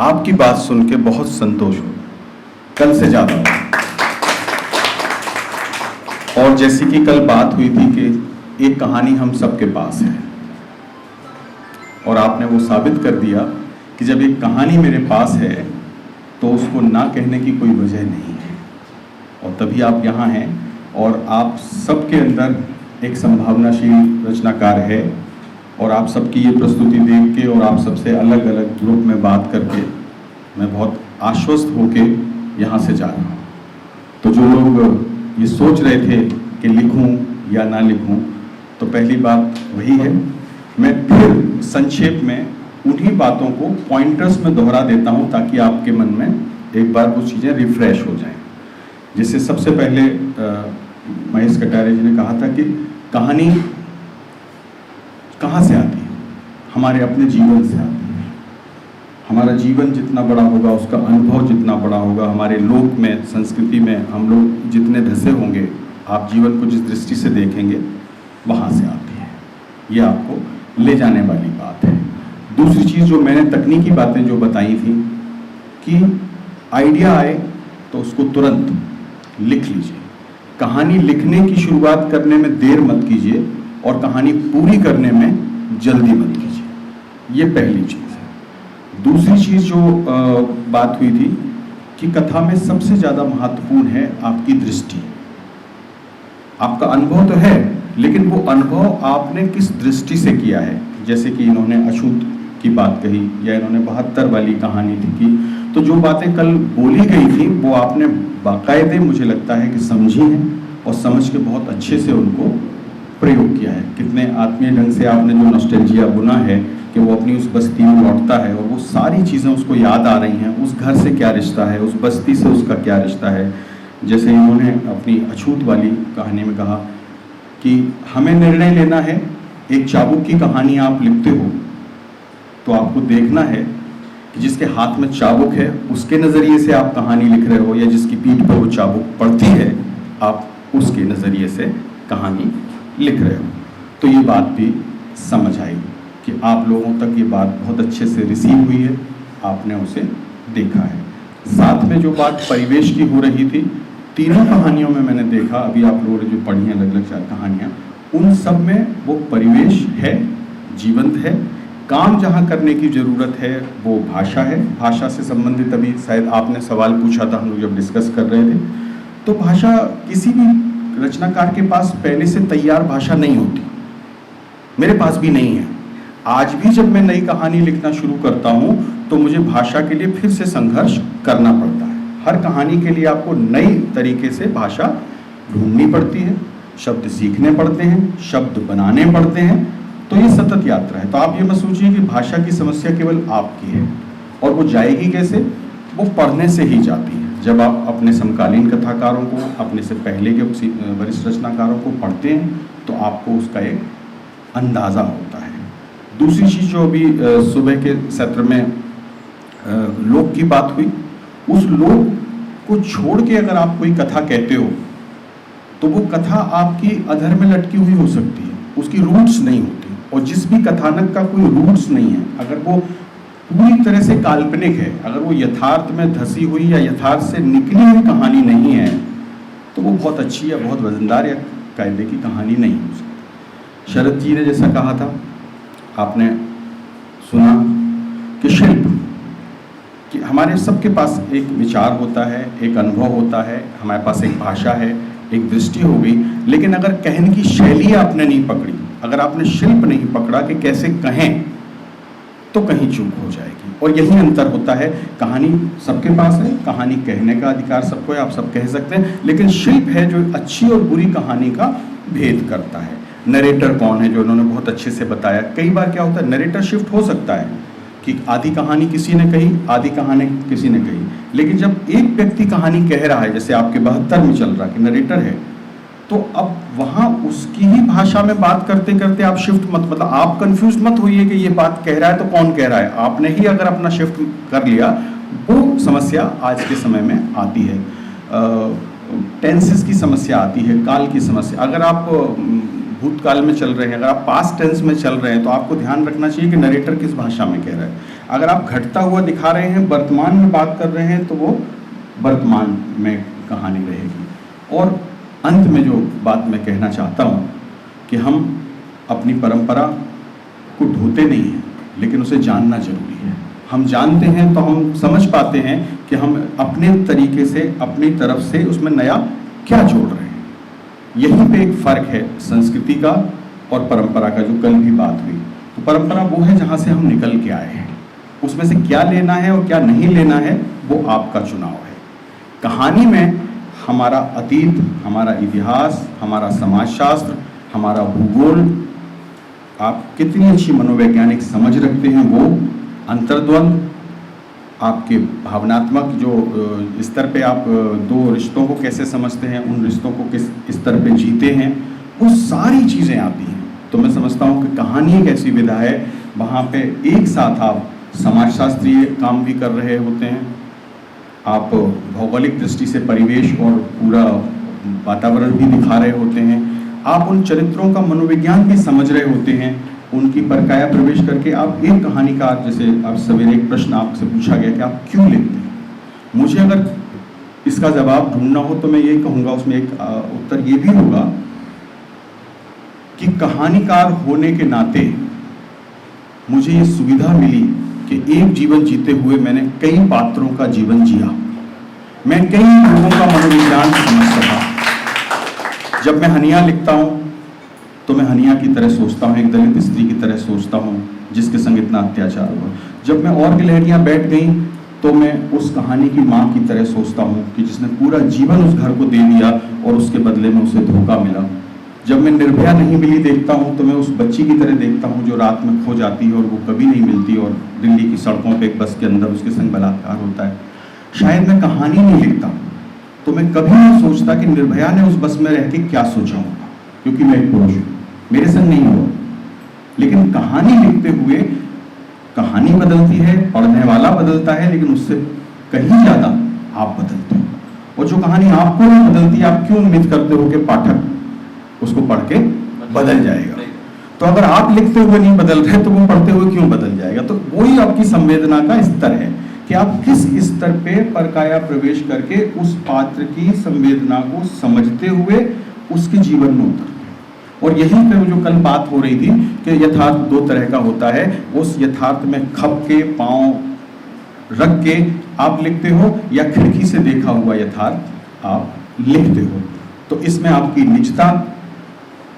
S4: आपकी बात सुन के बहुत संतोष हो, कल से ज़्यादा। और जैसी कि कल बात हुई थी कि एक कहानी हम सबके पास है, और आपने वो साबित कर दिया कि जब एक कहानी मेरे पास है तो उसको ना कहने की कोई वजह नहीं है, और तभी आप यहाँ हैं। और आप सबके अंदर एक संभावनाशील रचनाकार है, और आप सबकी ये प्रस्तुति देख के और आप सबसे अलग अलग ग्रुप में बात करके मैं बहुत आश्वस्त होके यहाँ से जा रहा हूँ। तो जो लोग ये सोच रहे थे कि लिखूँ या ना लिखूँ, तो पहली बात वही है, मैं फिर संक्षेप में उन्हीं बातों को पॉइंटर्स में दोहरा देता हूं ताकि आपके मन में एक बार वो चीज़ें रिफ्रेश हो जाएं। जैसे सबसे पहले महेश कटारे जी ने कहा था कि कहानी कहाँ से आती है? हमारे अपने जीवन से आती है। हमारा जीवन जितना बड़ा होगा, उसका अनुभव जितना बड़ा होगा, हमारे लोक में, संस्कृति में हम लोग जितने धसे होंगे, आप जीवन को जिस दृष्टि से देखेंगे वहाँ से आती है। ये आपको ले जाने वाली बात है। दूसरी चीज़ जो मैंने तकनीकी बातें जो बताई थी कि आइडिया आए तो उसको तुरंत लिख लीजिए। कहानी लिखने की शुरुआत करने में देर मत कीजिए और कहानी पूरी करने में जल्दी मत कीजिए। ये पहली चीज़ है। दूसरी चीज़ जो बात हुई थी कि कथा में सबसे ज़्यादा महत्वपूर्ण है आपकी दृष्टि। आपका अनुभव तो है, लेकिन वो अनुभव आपने किस दृष्टि से किया है। जैसे कि इन्होंने अछूत की बात कही या इन्होंने 72 वाली कहानी थी की, तो जो बातें कल बोली गई थी वो आपने बाकायदे मुझे लगता है कि समझी हैं और समझ के बहुत अच्छे से उनको प्रयोग किया है। कितने आत्मीय ढंग से आपने जो नॉस्टैल्जिया बुना है कि वो अपनी उस बस्ती में लौटता है और वो सारी चीज़ें उसको याद आ रही हैं। उस घर से क्या रिश्ता है, उस बस्ती से उसका क्या रिश्ता है। जैसे इन्होंने अपनी अछूत वाली कहानी में कहा कि हमें निर्णय लेना है, एक चाबुक की कहानी आप लिखते हो तो आपको देखना है कि जिसके हाथ में चाबुक है उसके नज़रिए से आप कहानी लिख रहे हो, या जिसकी पीठ पर वो चाबुक पड़ती है आप उसके नज़रिए से कहानी लिख रहे हो। तो ये बात भी समझ आई कि आप लोगों तक ये बात बहुत अच्छे से रिसीव हुई है, आपने उसे देखा है। साथ में जो बात परिवेश की हो रही थी, तीनों कहानियों में मैंने देखा, अभी आप लोगों ने जो पढ़ी हैं अलग अलग 4 कहानियाँ, उन सब में वो परिवेश है, जीवंत है। काम जहाँ करने की ज़रूरत है वो भाषा है। भाषा से संबंधित अभी शायद आपने सवाल पूछा था, हम लोग जब डिस्कस कर रहे थे, तो भाषा किसी भी रचनाकार के पास पहले से तैयार भाषा नहीं होती, मेरे पास भी नहीं है। आज भी जब मैं नई कहानी लिखना शुरू करता हूँ तो मुझे भाषा के लिए फिर से संघर्ष करना पड़ता है। हर कहानी के लिए आपको नई तरीके से भाषा ढूंढनी पड़ती है, शब्द सीखने पड़ते हैं, शब्द बनाने पड़ते हैं। तो ये सतत यात्रा है। तो आप ये मत सोचिए कि भाषा की समस्या केवल आपकी है, और वो जाएगी कैसे? वो पढ़ने से ही जाती है। जब आप अपने समकालीन कथाकारों को, अपने से पहले के वरिष्ठ रचनाकारों को पढ़ते हैं तो आपको उसका एक अंदाज़ा होता है। दूसरी चीज़ जो अभी सुबह के सत्र में लोक की बात हुई, उस लोक को छोड़ के अगर आप कोई कथा कहते हो तो वो कथा आपकी अधर में लटकी हुई हो सकती है, उसकी रूट्स नहीं होती। और जिस भी कथानक का कोई रूट्स नहीं है, अगर वो पूरी तरह से काल्पनिक है, अगर वो यथार्थ में धसी हुई या यथार्थ से निकली हुई कहानी नहीं है, तो वो बहुत अच्छी या बहुत वजनदार या कायदे की कहानी नहीं हो सकती। शरद जी ने जैसा कहा था, आपने सुना कि शिल्प, कि हमारे सबके पास एक विचार होता है, एक अनुभव होता है, हमारे पास एक भाषा है, एक दृष्टि हो गई, लेकिन अगर कहने की शैली आपने नहीं पकड़ी, अगर आपने शिल्प नहीं पकड़ा कि कैसे कहें, तो कहीं चूक हो जाएगी। और यही अंतर होता है। कहानी सबके पास है, कहानी कहने का अधिकार सबको है, आप सब कह सकते हैं, लेकिन शिल्प है जो अच्छी और बुरी कहानी का भेद करता है। नरेटर कौन है, जो उन्होंने बहुत अच्छे से बताया। कई बार क्या होता है, नरेटर शिफ्ट हो सकता है कि आधी कहानी किसी ने कही, आधी कहानी किसी ने कही, लेकिन जब एक व्यक्ति कहानी कह रहा है, जैसे आपके 72 में चल रहा है कि नरेटर है, तो अब वहाँ उसकी ही भाषा में बात करते करते आप शिफ्ट मत, मतलब आप कंफ्यूज मत होइए कि ये बात कह रहा है तो कौन कह रहा है। आपने ही अगर अपना शिफ्ट कर लिया, वो समस्या आज के समय में आती है। टेंसेस की समस्या आती है, काल की समस्या। अगर आप भूतकाल में चल रहे हैं, अगर आप पास्ट टेंस में चल रहे हैं, तो आपको ध्यान रखना चाहिए कि नरेटर किस भाषा में कह रहा है। अगर आप घटता हुआ दिखा रहे हैं, वर्तमान में बात कर रहे हैं, तो वो वर्तमान में कहानी रहेगी। और अंत में जो बात मैं कहना चाहता हूँ कि हम अपनी परंपरा को ढोते नहीं हैं, लेकिन उसे जानना जरूरी है। हम जानते हैं तो हम समझ पाते हैं कि हम अपने तरीके से, अपनी तरफ से उसमें नया क्या जोड़ रहे हैं। यहीं पे एक फ़र्क है संस्कृति का और परंपरा का, जो कल भी बात हुई। तो परंपरा वो है जहाँ से हम निकल के आए हैं, उसमें से क्या लेना है और क्या नहीं लेना है वो आपका चुनाव है। कहानी में हमारा अतीत, हमारा इतिहास, हमारा समाजशास्त्र, हमारा भूगोल, आप कितनी अच्छी मनोवैज्ञानिक समझ रखते हैं, वो अंतर्द्वंद, आपके भावनात्मक जो स्तर पे आप दो रिश्तों को कैसे समझते हैं, उन रिश्तों को किस स्तर पे जीते हैं, वो सारी चीज़ें आती हैं। तो मैं समझता हूँ कि कहानी एक ऐसी विधा है, वहाँ पे एक साथ आप समाजशास्त्रीय काम भी कर रहे होते हैं, आप भौगोलिक दृष्टि से परिवेश और पूरा वातावरण भी दिखा रहे होते हैं, आप उन चरित्रों का मनोविज्ञान भी समझ रहे होते हैं, उनकी परकाया प्रवेश करके आप एक कहानीकार, जैसे आप सवेरे एक प्रश्न आपसे पूछा गया कि आप क्यों लिखते हैं, मुझे अगर इसका जवाब ढूंढना हो तो मैं ये कहूँगा, उसमें एक उत्तर ये भी होगा कि कहानीकार होने के नाते मुझे ये सुविधा मिली कि एक जीवन जीते हुए मैंने कई पात्रों का जीवन जिया, मैं कई लोगों का मनोविज्ञान समझ सका। जब मैं हनिया लिखता हूँ तो मैं हनिया की तरह सोचता हूँ, एक दलित स्त्री की तरह सोचता हूँ जिसके संग इतना अत्याचार हुआ। जब मैं और गिलहरियाँ बैठ गई तो मैं उस कहानी की माँ की तरह सोचता हूँ कि जिसने पूरा जीवन उस घर को दे दिया और उसके बदले में उसे धोखा मिला। जब मैं निर्भया नहीं मिली देखता हूँ तो मैं उस बच्ची की तरह देखता हूँ जो रात में खो जाती है और वो कभी नहीं मिलती और दिल्ली की सड़कों पे एक बस के अंदर उसके संग बलात्कार होता है। शायद मैं कहानी नहीं लिखता तो मैं कभी नहीं सोचता कि निर्भया ने उस बस में रह के क्या सोचा होगा, क्योंकि मैं एक पुरुष हूँ, मेरे संग नहीं हुआ। लेकिन कहानी लिखते हुए कहानी बदलती है, पढ़ने वाला बदलता है, लेकिन उससे कहीं ज्यादा आप बदलते हो। और जो कहानी आपको नहीं बदलती, आप क्यों उम्मीद करते हो कि पाठक उसको पढ़ के बदल जाएगा? तो अगर आप लिखते हुए नहीं बदल रहे तो वो पढ़ते हुए क्यों बदल जाएगा? तो वही आपकी संवेदना का स्तर है कि आप किस स्तर पे परकाया प्रवेश करके उस पात्र की संवेदना को समझते हुए उसके जीवन में उतरते हैं। और यहीं पे जो कल बात हो रही थी कि यथार्थ दो तरह का होता है, उस यथार्थ में खप के पांव रख के आप लिखते हो या खिड़की से देखा हुआ यथार्थ आप लिखते हो। तो इसमें आपकी निजता,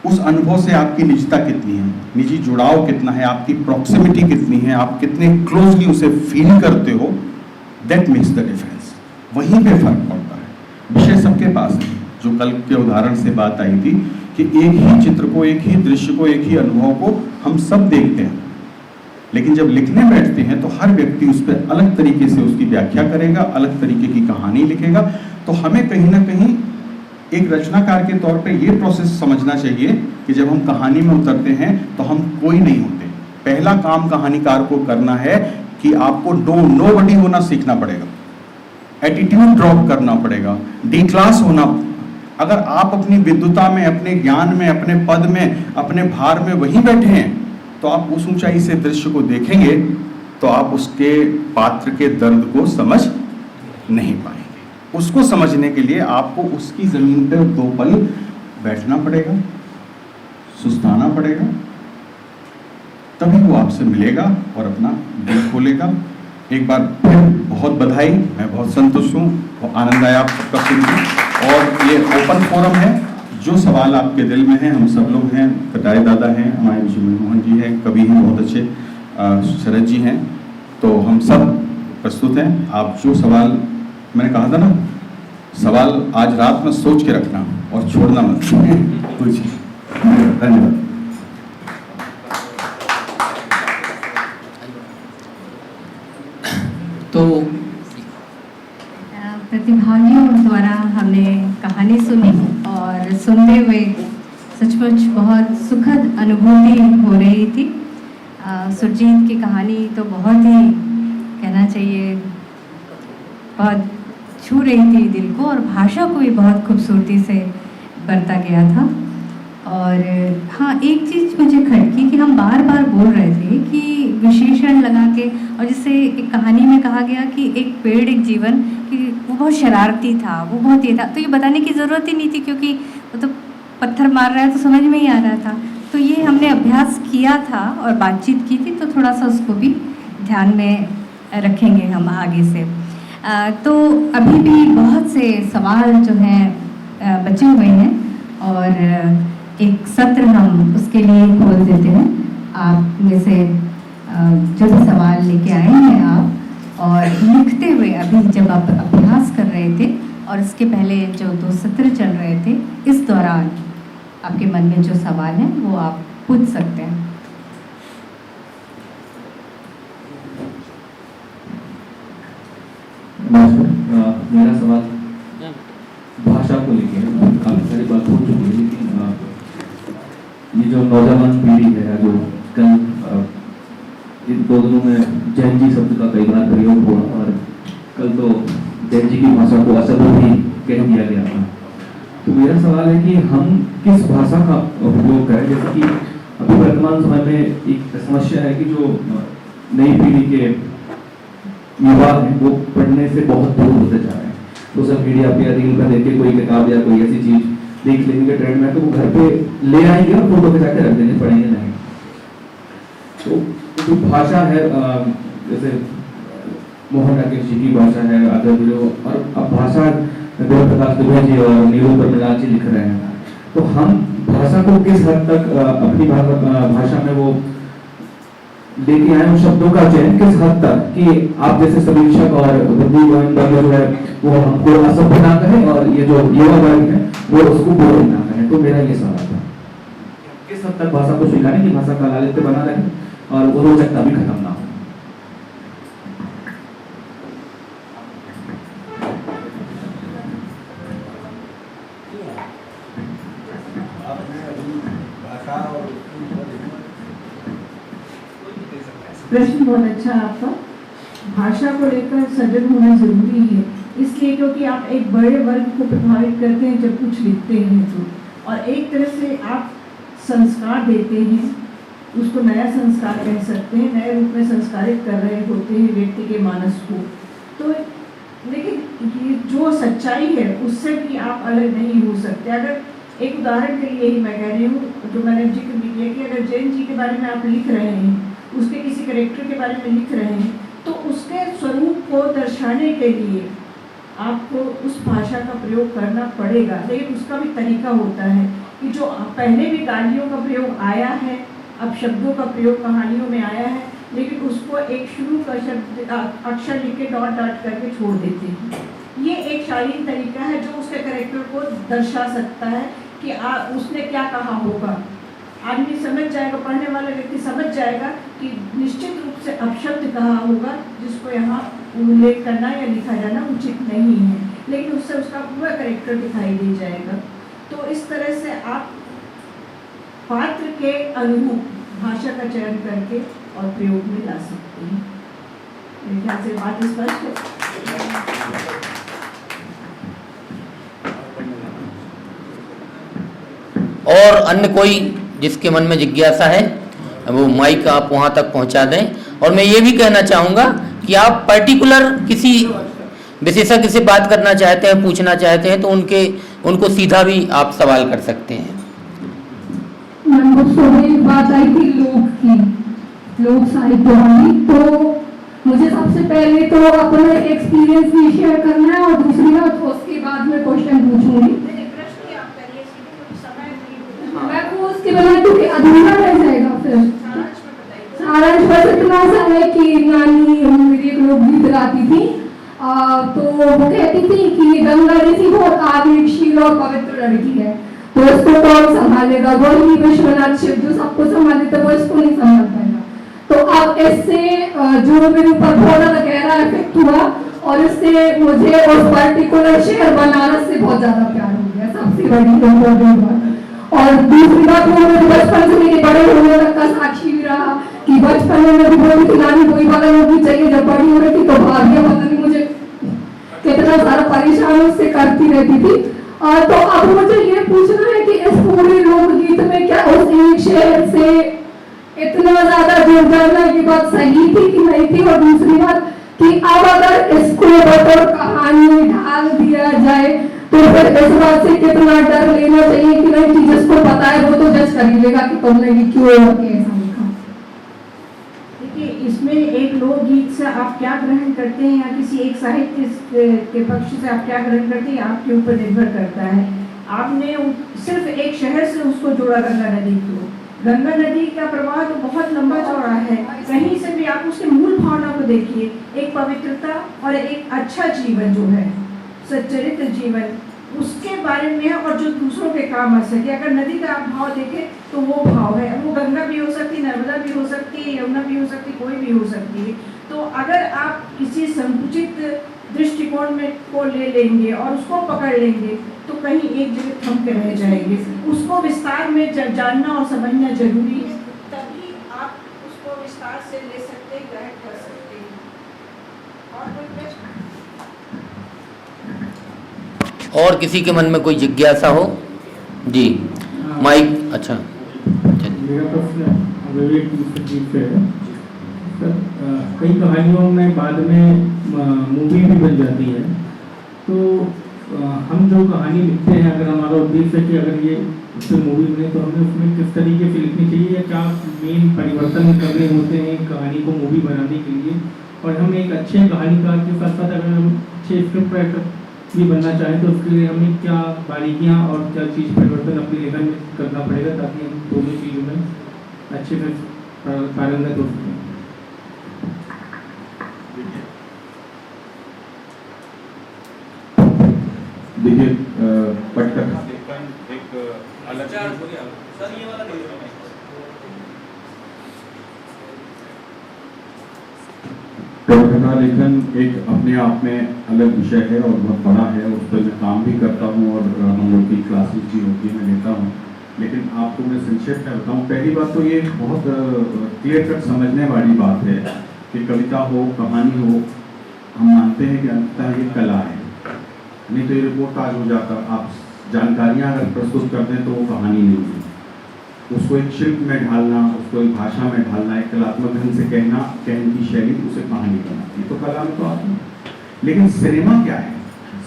S4: उस अनुभव से आपकी निजता कितनी है, निजी जुड़ाव कितना है, आपकी प्रॉक्सिमिटी कितनी है, आप कितने क्लोजली उसे फील करते हो, दैट मेक्स द डिफरेंस। वहीं पे फर्क पड़ता है। विषय सबके पास है। जो कल के उदाहरण से बात आई थी कि एक ही चित्र को, एक ही दृश्य को, एक ही अनुभव को हम सब देखते हैं, लेकिन जब लिखने बैठते हैं तो हर व्यक्ति उस पर अलग तरीके से उसकी व्याख्या करेगा, अलग तरीके की कहानी लिखेगा। तो हमें कहीं ना कहीं एक रचनाकार के तौर पे ये प्रोसेस समझना चाहिए कि जब हम कहानी में उतरते हैं तो हम कोई नहीं होते। पहला काम कहानीकार को करना है कि आपको नोबडी होना सीखना पड़ेगा, एटीट्यूड ड्रॉप करना पड़ेगा, डी क्लास होना। अगर आप अपनी विद्वता में, अपने ज्ञान में, अपने पद में, अपने भार में वहीं बैठे हैं तो आप उस ऊंचाई से दृश्य को देखेंगे तो आप उसके पात्र के दर्द को समझ नहीं पाएंगे। उसको समझने के लिए आपको उसकी जमीन पर दो पल बैठना पड़ेगा, सुस्ताना पड़ेगा, तभी वो आपसे मिलेगा और अपना दिल खोलेगा। एक बार फिर बहुत बधाई, मैं बहुत संतुष्ट हूँ, आनंद आया आप सबका सुनकर। और ये ओपन फोरम है, जो सवाल आपके दिल में है, हम सब लोग हैं, कटारे दादा हैं, हमारे जी मनमोहन जी हैं, कवि हैं बहुत अच्छे, शरद जी हैं, तो हम सब प्रस्तुत हैं। आप जो सवाल, मैंने कहा था ना, सवाल आज रात में सोच के रखना और छोड़ना मत। धन्यवाद।
S5: तो
S9: प्रतिभागियों द्वारा हमने कहानी सुनी और सुनते हुए सचमुच बहुत सुखद अनुभूति हो रही थी। सुरजीत की कहानी तो बहुत ही, कहना चाहिए, बहुत छू रही थी दिल को और भाषा को भी बहुत खूबसूरती से बरता गया था। और हाँ, एक चीज़ मुझे खटकी कि हम बार बार बोल रहे थे कि विशेषण लगा के, और जिससे एक कहानी में कहा गया कि एक पेड़ एक जीवन, कि वो बहुत शरारती था, वो बहुत ये था, तो ये बताने की ज़रूरत ही नहीं थी क्योंकि वो तो पत्थर मार रहा है तो समझ में ही आ रहा था। तो ये हमने अभ्यास किया था और बातचीत की थी, तो थोड़ा सा उसको भी ध्यान में रखेंगे हम आगे से। तो अभी भी बहुत से सवाल जो हैं बचे हुए हैं और एक सत्र हम उसके लिए खोल देते हैं। आप में से जो भी सवाल लेके आए हैं आप, और लिखते हुए अभी जब आप अभ्यास कर रहे थे और इसके पहले जो 2 सत्र चल रहे थे, इस दौरान आपके मन में जो सवाल हैं वो आप पूछ सकते हैं।
S7: मेरा सवाल भाषा को लेकर, काफी सारी बात हो चुकी है, लेकिन जो नौजवान पीढ़ी है, जो कल इन 2 दिनों में जैन जी शब्द का कई बार प्रयोग हुआ और कल तो जैन जी की भाषा को असभ्य भी कह दिया गया था। तो मेरा सवाल है कि हम किस भाषा का उपयोग करें, जैसे कि अभी वर्तमान समय में एक समस्या है कि जो नई पीढ़ी के युवा हैं वो पढ़ने से बहुत दूर होते जा रहे हैं। सोशल मीडिया पे या रील पर देख के कोई किताब या कोई ऐसी चीज देख लेंगे ट्रेंड में, तो वो घर पे ले आएंगे और फोटो खिंचा के रख देंगे, पढ़ेंगे नहीं। तो जो भाषा है, जैसे मोहन राकेश जी की भाषा है, आदर और अब भाषा देव प्रकाश दुबे जी और नीरू परमिलाल जी लिख रहे हैं, तो हम भाषा को किस हद तक अपनी भाषा में वो लेके आए, उन शब्दों का चयन किस हद तक कि आप जैसे समीक्षक और बुद्धिमान वर्ग जो है वो हमको असभ्य ना कहे और ये जो युवा वर्ग है वो उसको बोल ना कहे। तो मेरा ये सवाल था किस हद तक भाषा को स्वीकारें कि भाषा का लालित्य बना रहे और वो रोचकता भी खत्म ना हो।
S10: प्रश्न बहुत अच्छा है आपका। भाषा को लेकर सजग होना जरूरी है, इसलिए क्योंकि आप एक बड़े वर्ग को प्रभावित करते हैं जब कुछ लिखते हैं तो, और एक तरह से आप संस्कार देते हैं, उसको नया संस्कार कह सकते हैं, नए रूप में संस्कारित कर रहे होते हैं व्यक्ति के मानस को। तो लेकिन ये जो सच्चाई है उससे भी आप अलग नहीं हो सकते। अगर एक उदाहरण के लिए ही मैं कह रही हूँ, जो मैंने जिक्र भी किया कि अगर जैन जी के बारे में आप लिख रहे हैं, उसके किसी कैरेक्टर के बारे में लिख रहे हैं, तो उसके स्वरूप को दर्शाने के लिए आपको उस भाषा का प्रयोग करना पड़ेगा। लेकिन उसका भी तरीका होता है कि जो पहले भी गालियों का प्रयोग आया है, अब शब्दों का प्रयोग कहानियों में आया है, लेकिन उसको एक शुरू का शब्द अक्षर लिख के डॉट डॉट करके छोड़ देते हैं। ये एक शालीन तरीका है जो उसके कैरेक्टर को दर्शा सकता है कि उसने क्या कहा होगा। आदमी समझ जाएगा, पढ़ने वाला व्यक्ति समझ जाएगा कि निश्चित रूप से अपशब्द कहा होगा जिसको यहाँ उल्लेख करना या लिखा जाना उचित नहीं है, लेकिन उससे उसका पूरा कैरेक्टर दिखाई दे जाएगा। तो इस तरह से आप पात्र के अनुरूप भाषा का चयन करके और प्रयोग में ला सकते हैं। मेरे ख्याल से बात स्पष्ट है।
S5: और अन्य कोई जिसके मन में जिज्ञासा है वो माइक आप वहाँ तक पहुँचा दें। और मैं ये भी कहना चाहूँगा कि आप पर्टिकुलर किसी विशेषज्ञ से बात करना चाहते हैं, पूछना चाहते हैं, तो उनको सीधा भी आप सवाल कर सकते हैं।
S8: बात आई थी लोक साहित्य वाली, तो मुझे सबसे पहले तो अपना एक्सपीरियंस भी शेयर करना है और दूसरी बात उसके बाद में क्वेश्चन पूछूंगी। मैं वो उसके बिना क्योंकि अधूरा रह जाएगा। फिर सारांश बस इतना सा है कि नानी मेरी एक लोकगीत गाती थी, तो वो कहती थी कि गंगा जैसी बहुत आवेगशील और पवित्र लड़की है, तो इसको कौन संभालेगा, वही विश्वनाथ शिव जो सबको संभाले, तो वो इसको नहीं संभाल पाएगा। तो अब इससे जो मेरे ऊपर बहुत ज्यादा गहरा इफेक्ट हुआ और इससे मुझे उस पर्टिकुलर शहर बनारस से बहुत ज्यादा प्यार हो गया, सबसे बड़ी इम्पोर्टेंट बात। और दूसरी बात वो मेरे बचपन से मेरे बड़े होने तक का साक्षी भी रहा कि बचपन में मेरी बोली थी नानी कोई वाला होनी चाहिए, जब बड़ी हो रही थी तो भाग्य पता नहीं मुझे कितना सारा परेशान उससे करती रहती थी। तो अब मुझे ये पूछना है कि इस पूरे लोकगीत में क्या उस एक शहर से इतना ज्यादा जुड़ जाना ये बात सही थी कि नहीं थी, और दूसरी बात कि अब अगर इसको बतौर कहानी में ढाल दिया जाए तो फिर इस बात से कितना डर लेना चाहिए कि नहीं कि जिसको पता है वो तो जज कर ही लेगा कि तुमने ये क्यों ऐसा लिखा।
S10: देखिए, इसमें एक लोकगीत से आप क्या ग्रहण करते हैं या किसी एक साहित्य के पक्ष से आप क्या ग्रहण करते हैं आपके ऊपर निर्भर करता है। आपने सिर्फ एक शहर से उसको जोड़ा गंगा नदी को, गंगा नदी का प्रवाह तो बहुत लंबा चौड़ा है, कहीं से भी आप उसके मूल भावना को देखिए, एक पवित्रता और एक अच्छा जीवन जो है, सच्चरित्र जीवन, उसके बारे में है, और जो दूसरों के काम आ सके। अगर नदी का आप भाव देखें तो वो भाव है, वो गंगा भी हो सकती, नर्मदा भी हो सकती है, यमुना भी हो सकती, कोई भी हो सकती है। तो अगर आप किसी संकुचित दृष्टिकोण में को ले लेंगे और उसको पकड़ लेंगे तो तो कहीं एक जगह थम के रह जाएंगे। उसको विस्तार में जानना और समझना जरूरी है, तभी आप उसको विस्तार से ले सकते हैं, ग्रहण कर सकते हैं। और कोई प्रश्न?
S5: और किसी के मन में कोई जिज्ञासा हो? जी माइक। अच्छा
S11: मेरा प्रश्न विवेक जी से है। सर, कई कहानियों में बाद में मूवी भी बन जाती है, तो हम जो कहानी लिखते हैं, अगर हमारा उद्देश्य है कि अगर ये उस पर मूवी बने तो हमें उसमें किस तरीके से लिखनी चाहिए या क्या मेन परिवर्तन करने होते हैं कहानी को मूवी बनाने के लिए? और हम एक अच्छे कहानीकार के साथ साथ अगर हम अच्छे स्क्रिप्ट राइटर भी बनना चाहें तो उसके लिए हमें क्या बारीकियाँ और क्या चीज़ परिवर्तन अपने लेखन में करना पड़ेगा ताकि हम दोनों चीज़ों में अच्छे से पारंगत हो सकें?
S4: देखिए, पटकथा एक अलग पटकथा लेखन एक अपने आप में अलग विषय है और बहुत बड़ा है। उस पर मैं काम भी करता हूँ और हम लोग की क्लासेस भी होती है, मैं लेता हूँ। लेकिन आपको मैं संक्षेप में बताऊँ, पहली बात तो ये बहुत क्लियर कट समझने वाली बात है कि कविता हो, कहानी हो, हम मानते हैं कि अंततः ये कला है, नहीं तो ये रिपोर्ट आज हो जाता। आप जानकारियाँ अगर प्रस्तुत करते हैं तो वो कहानी नहीं है। उसको एक शिल्प में ढालना, उसको एक भाषा में ढालना, एक कलात्मक ढंग से कहना, कहने की शैली उसे कहानी बनाती है, तो कला में तो आती है। लेकिन सिनेमा क्या है?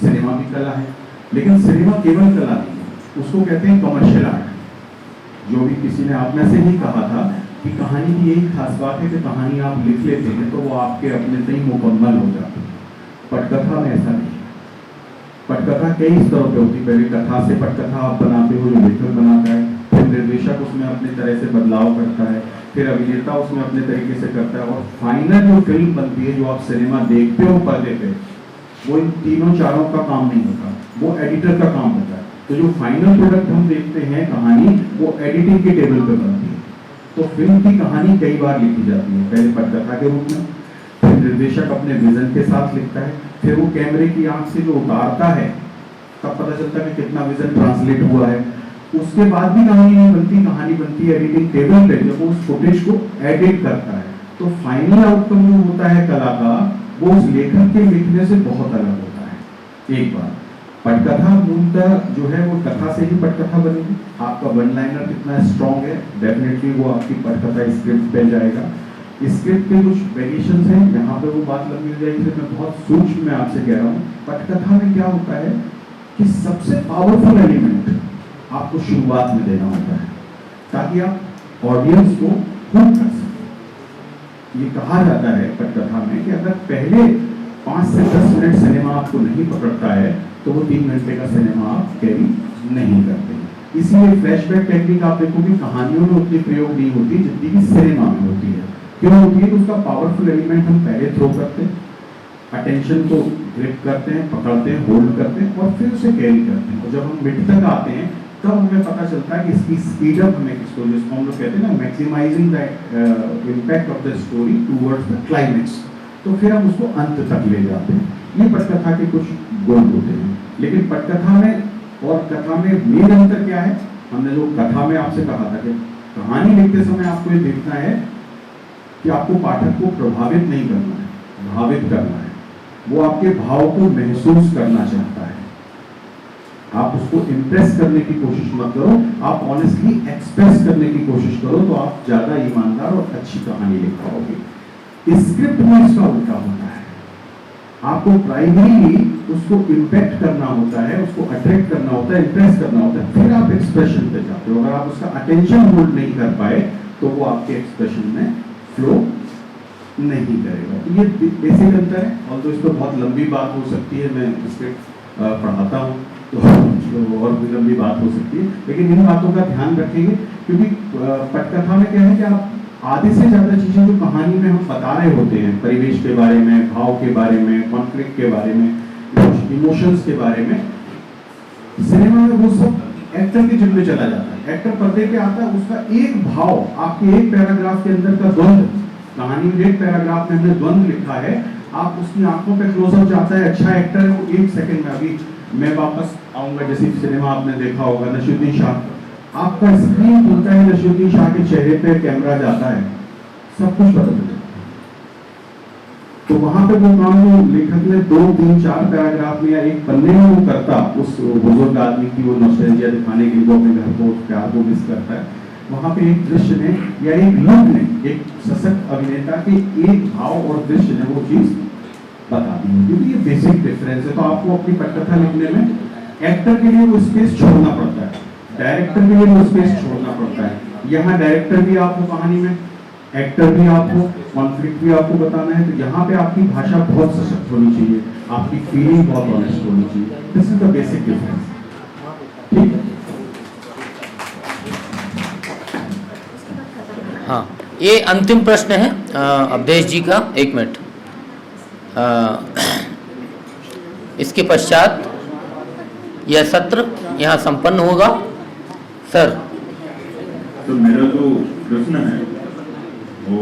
S4: सिनेमा भी कला है, लेकिन सिनेमा केवल कला नहीं है, उसको कहते हैं कमर्शियल आर्ट। जो भी किसी ने आप में से ही कहा था कि कहानी की यही खास बात है कि कहानी आप लिख लेते हैं तो वो आपके अपने से ही मुकम्मल हो जाती है। पटकथा में ऐसा नहीं है। पटकथा कई स्तरों पे होती है। पहले कथा से पटकथा आप बनाते हो, जो लेखक बनाता है, फिर निर्देशक उसमें अपने तरह से बदलाव करता है, फिर अभिनेता उसमें अपने तरीके से करता है, और फाइनल जो फिल्म बनती है, जो आप सिनेमा देखते हो पर्दे पे, वो इन तीनों चारों का काम नहीं होता, वो एडिटर का काम होता है। तो जो फाइनल प्रोडक्ट हम देखते हैं कहानी, वो एडिटिंग के टेबल पे बनती है। तो फिल्म की कहानी कई बार लिखी जाती है, पहले पटकथा के रूप में, फिर निर्देशक अपने विजन के साथ लिखता है, फिर वो कैमरे की आंख से जो उतारता है तब पता चलता है कि कितना विजन ट्रांसलेट हुआ है। उसके बाद भी कहानी नहीं बनती, कहानी बनती है एडिटिंग टेबल पे, जब वो उस फुटेज को एडिट करता है। तो फाइनल आउटकम जो होता है कला का, वो उस लेखक के लिखने से बहुत अलग होता है। एक बार पटकथा मूलतः जो है वो कथा से ही पटकथा बनेगी। आपका वन लाइनर कितना स्ट्रॉन्ग है, डेफिनेटली वो आपकी पटकथा स्क्रिप्ट पे जाएगा। स्क्रिप्ट के कुछ वेरिएशंस हैं, यहाँ पे वो बात लंबी हो जाएगी, मैं बहुत सूक्ष्म में आपसे कह रहा हूँ। पटकथा में क्या होता है कि सबसे पावरफुल एलिमेंट आपको शुरुआत में देना होता है, ताकि आप ऑडियंस को हुक कर सकें। ये कहा जाता है पटकथा में कि अगर पहले 5 से 10 मिनट सिनेमा आपको नहीं पकड़ता है तो वो 3 घंटे का सिनेमा आप कैरी नहीं करते। इसीलिए फ्लैशबैक टेक्निक आप देखोगे कहानियों में उतनी प्रयोग नहीं होती जितनी कि सिनेमा में होती है। क्यों होती है? तो उसका पावरफुल एलिमेंट हम पहले थ्रो करते हैं, अटेंशन को ग्रिप करते हैं, पकड़ते हैं, होल्ड करते हैं और फिर उसे कैरी करते हैं। और जब हम मिड तक आते हैं तब हमें पता चलता है कि इसकी स्पीड अप हमें किसको, जिसको हम लोग कहते हैं ना maximising the impact of the story towards the climax, तो फिर हम उसको अंत तक ले जाते हैं। ये पटकथा के कुछ गुण होते हैं। लेकिन पटकथा में और कथा में मेन अंतर क्या है? हमने जो कथा में आपसे कहा था कि कहानी लिखते समय आपको ये देखना है कि आपको पाठक को प्रभावित नहीं करना है, भावित करना है। वो आपके भाव को महसूस करना चाहता है। आप उसको इम्प्रेस करने की कोशिश मत करो, आप ऑनेस्टली एक्सप्रेस करने की कोशिश करो, तो आप ज्यादा ईमानदार और अच्छी कहानी लिख पाओगे। स्क्रिप्ट में इसका उल्टा होता है। आपको प्राइमरीली उसको इम्पैक्ट करना होता है, उसको अट्रैक्ट करना होता है, इम्प्रेस करना होता है, फिर आप एक्सप्रेशन पे जाते हो। अगर आप उसका अटेंशन होल्ड नहीं कर पाए तो वो आपके एक्सप्रेशन में फ्लो नहीं करेगा। तो ये बेसिक अंतर है। और तो इस पर बहुत लंबी बात हो सकती है, मैं स्क्रिप्ट पढ़ाता हूँ तो और भी लंबी बात हो सकती है, लेकिन इन बातों का ध्यान रखेंगे क्योंकि पटकथा में क्या है कि आप आधे से ज्यादा चीजें जो कहानी में हम बता रहे होते हैं, परिवेश के बारे में, भाव के बारे में, कॉन्फ्लिक्ट के बारे में, इमोशंस के बारे में, सिनेमा में वो सब एक्टर के जिम्मे चला जाता है। एक्टर पर्दे पे आता है, उसका एक भाव आपके एक पैराग्राफ के अंदर का द्वंद, कहानी में एक पैराग्राफ में हमने द्वंद लिखा है, आप उसकी आंखों पे क्लोजअप जाता है, अच्छा एक्टर है वो 1 सेकंड में, अभी मैं वापस आऊंगा, जैसे सिनेमा आपने देखा होगा नसीरुद्दीन शाह, आपका स्क्रीन खुलता है, नसीरुद्दीन शाह के चेहरे पे कैमरा जाता है, सब कुछ बदल जाता है। तो वहां पे वो काम जो लेखक ने 2, 3, 4 पैराग्राफ में या एक पन्ने में वो करता, उस बुजुर्ग आदमी की वो नॉस्टैल्जिया दिखाने के लिए, वो अपने घर को, उस प्यार को मिस करता है, वहां पे एक दृश्य ने या एक लुक ने, एक सशक्त अभिनेता के एक भाव और दृश्य ने वो चीज बता दी। क्योंकि ये बेसिक डिफरेंस है। तो आपको अपनी पटकथा लिखने में एक्टर के लिए वो स्पेस छोड़ना पड़ता है, डायरेक्टर के लिए वो स्पेस छोड़ना पड़ता है। यहाँ डायरेक्टर भी आपको कहानी में, एक्टर भी आपको, कॉन्फ्लिक्ट भी आपको बताना है। तो यहाँ पे आपकी भाषा बहुत सशक्त होनी चाहिए, आपकी फीलिंग बहुत ऑनेस्ट होनी चाहिए। This is the basic difference. ठीक है।
S5: हाँ, ये अंतिम प्रश्न है अवधेश जी का। 1 मिनट। इसके पश्चात यह सत्र यहाँ संपन्न होगा। सर,
S12: तो मेरा जो प्रश्न है वो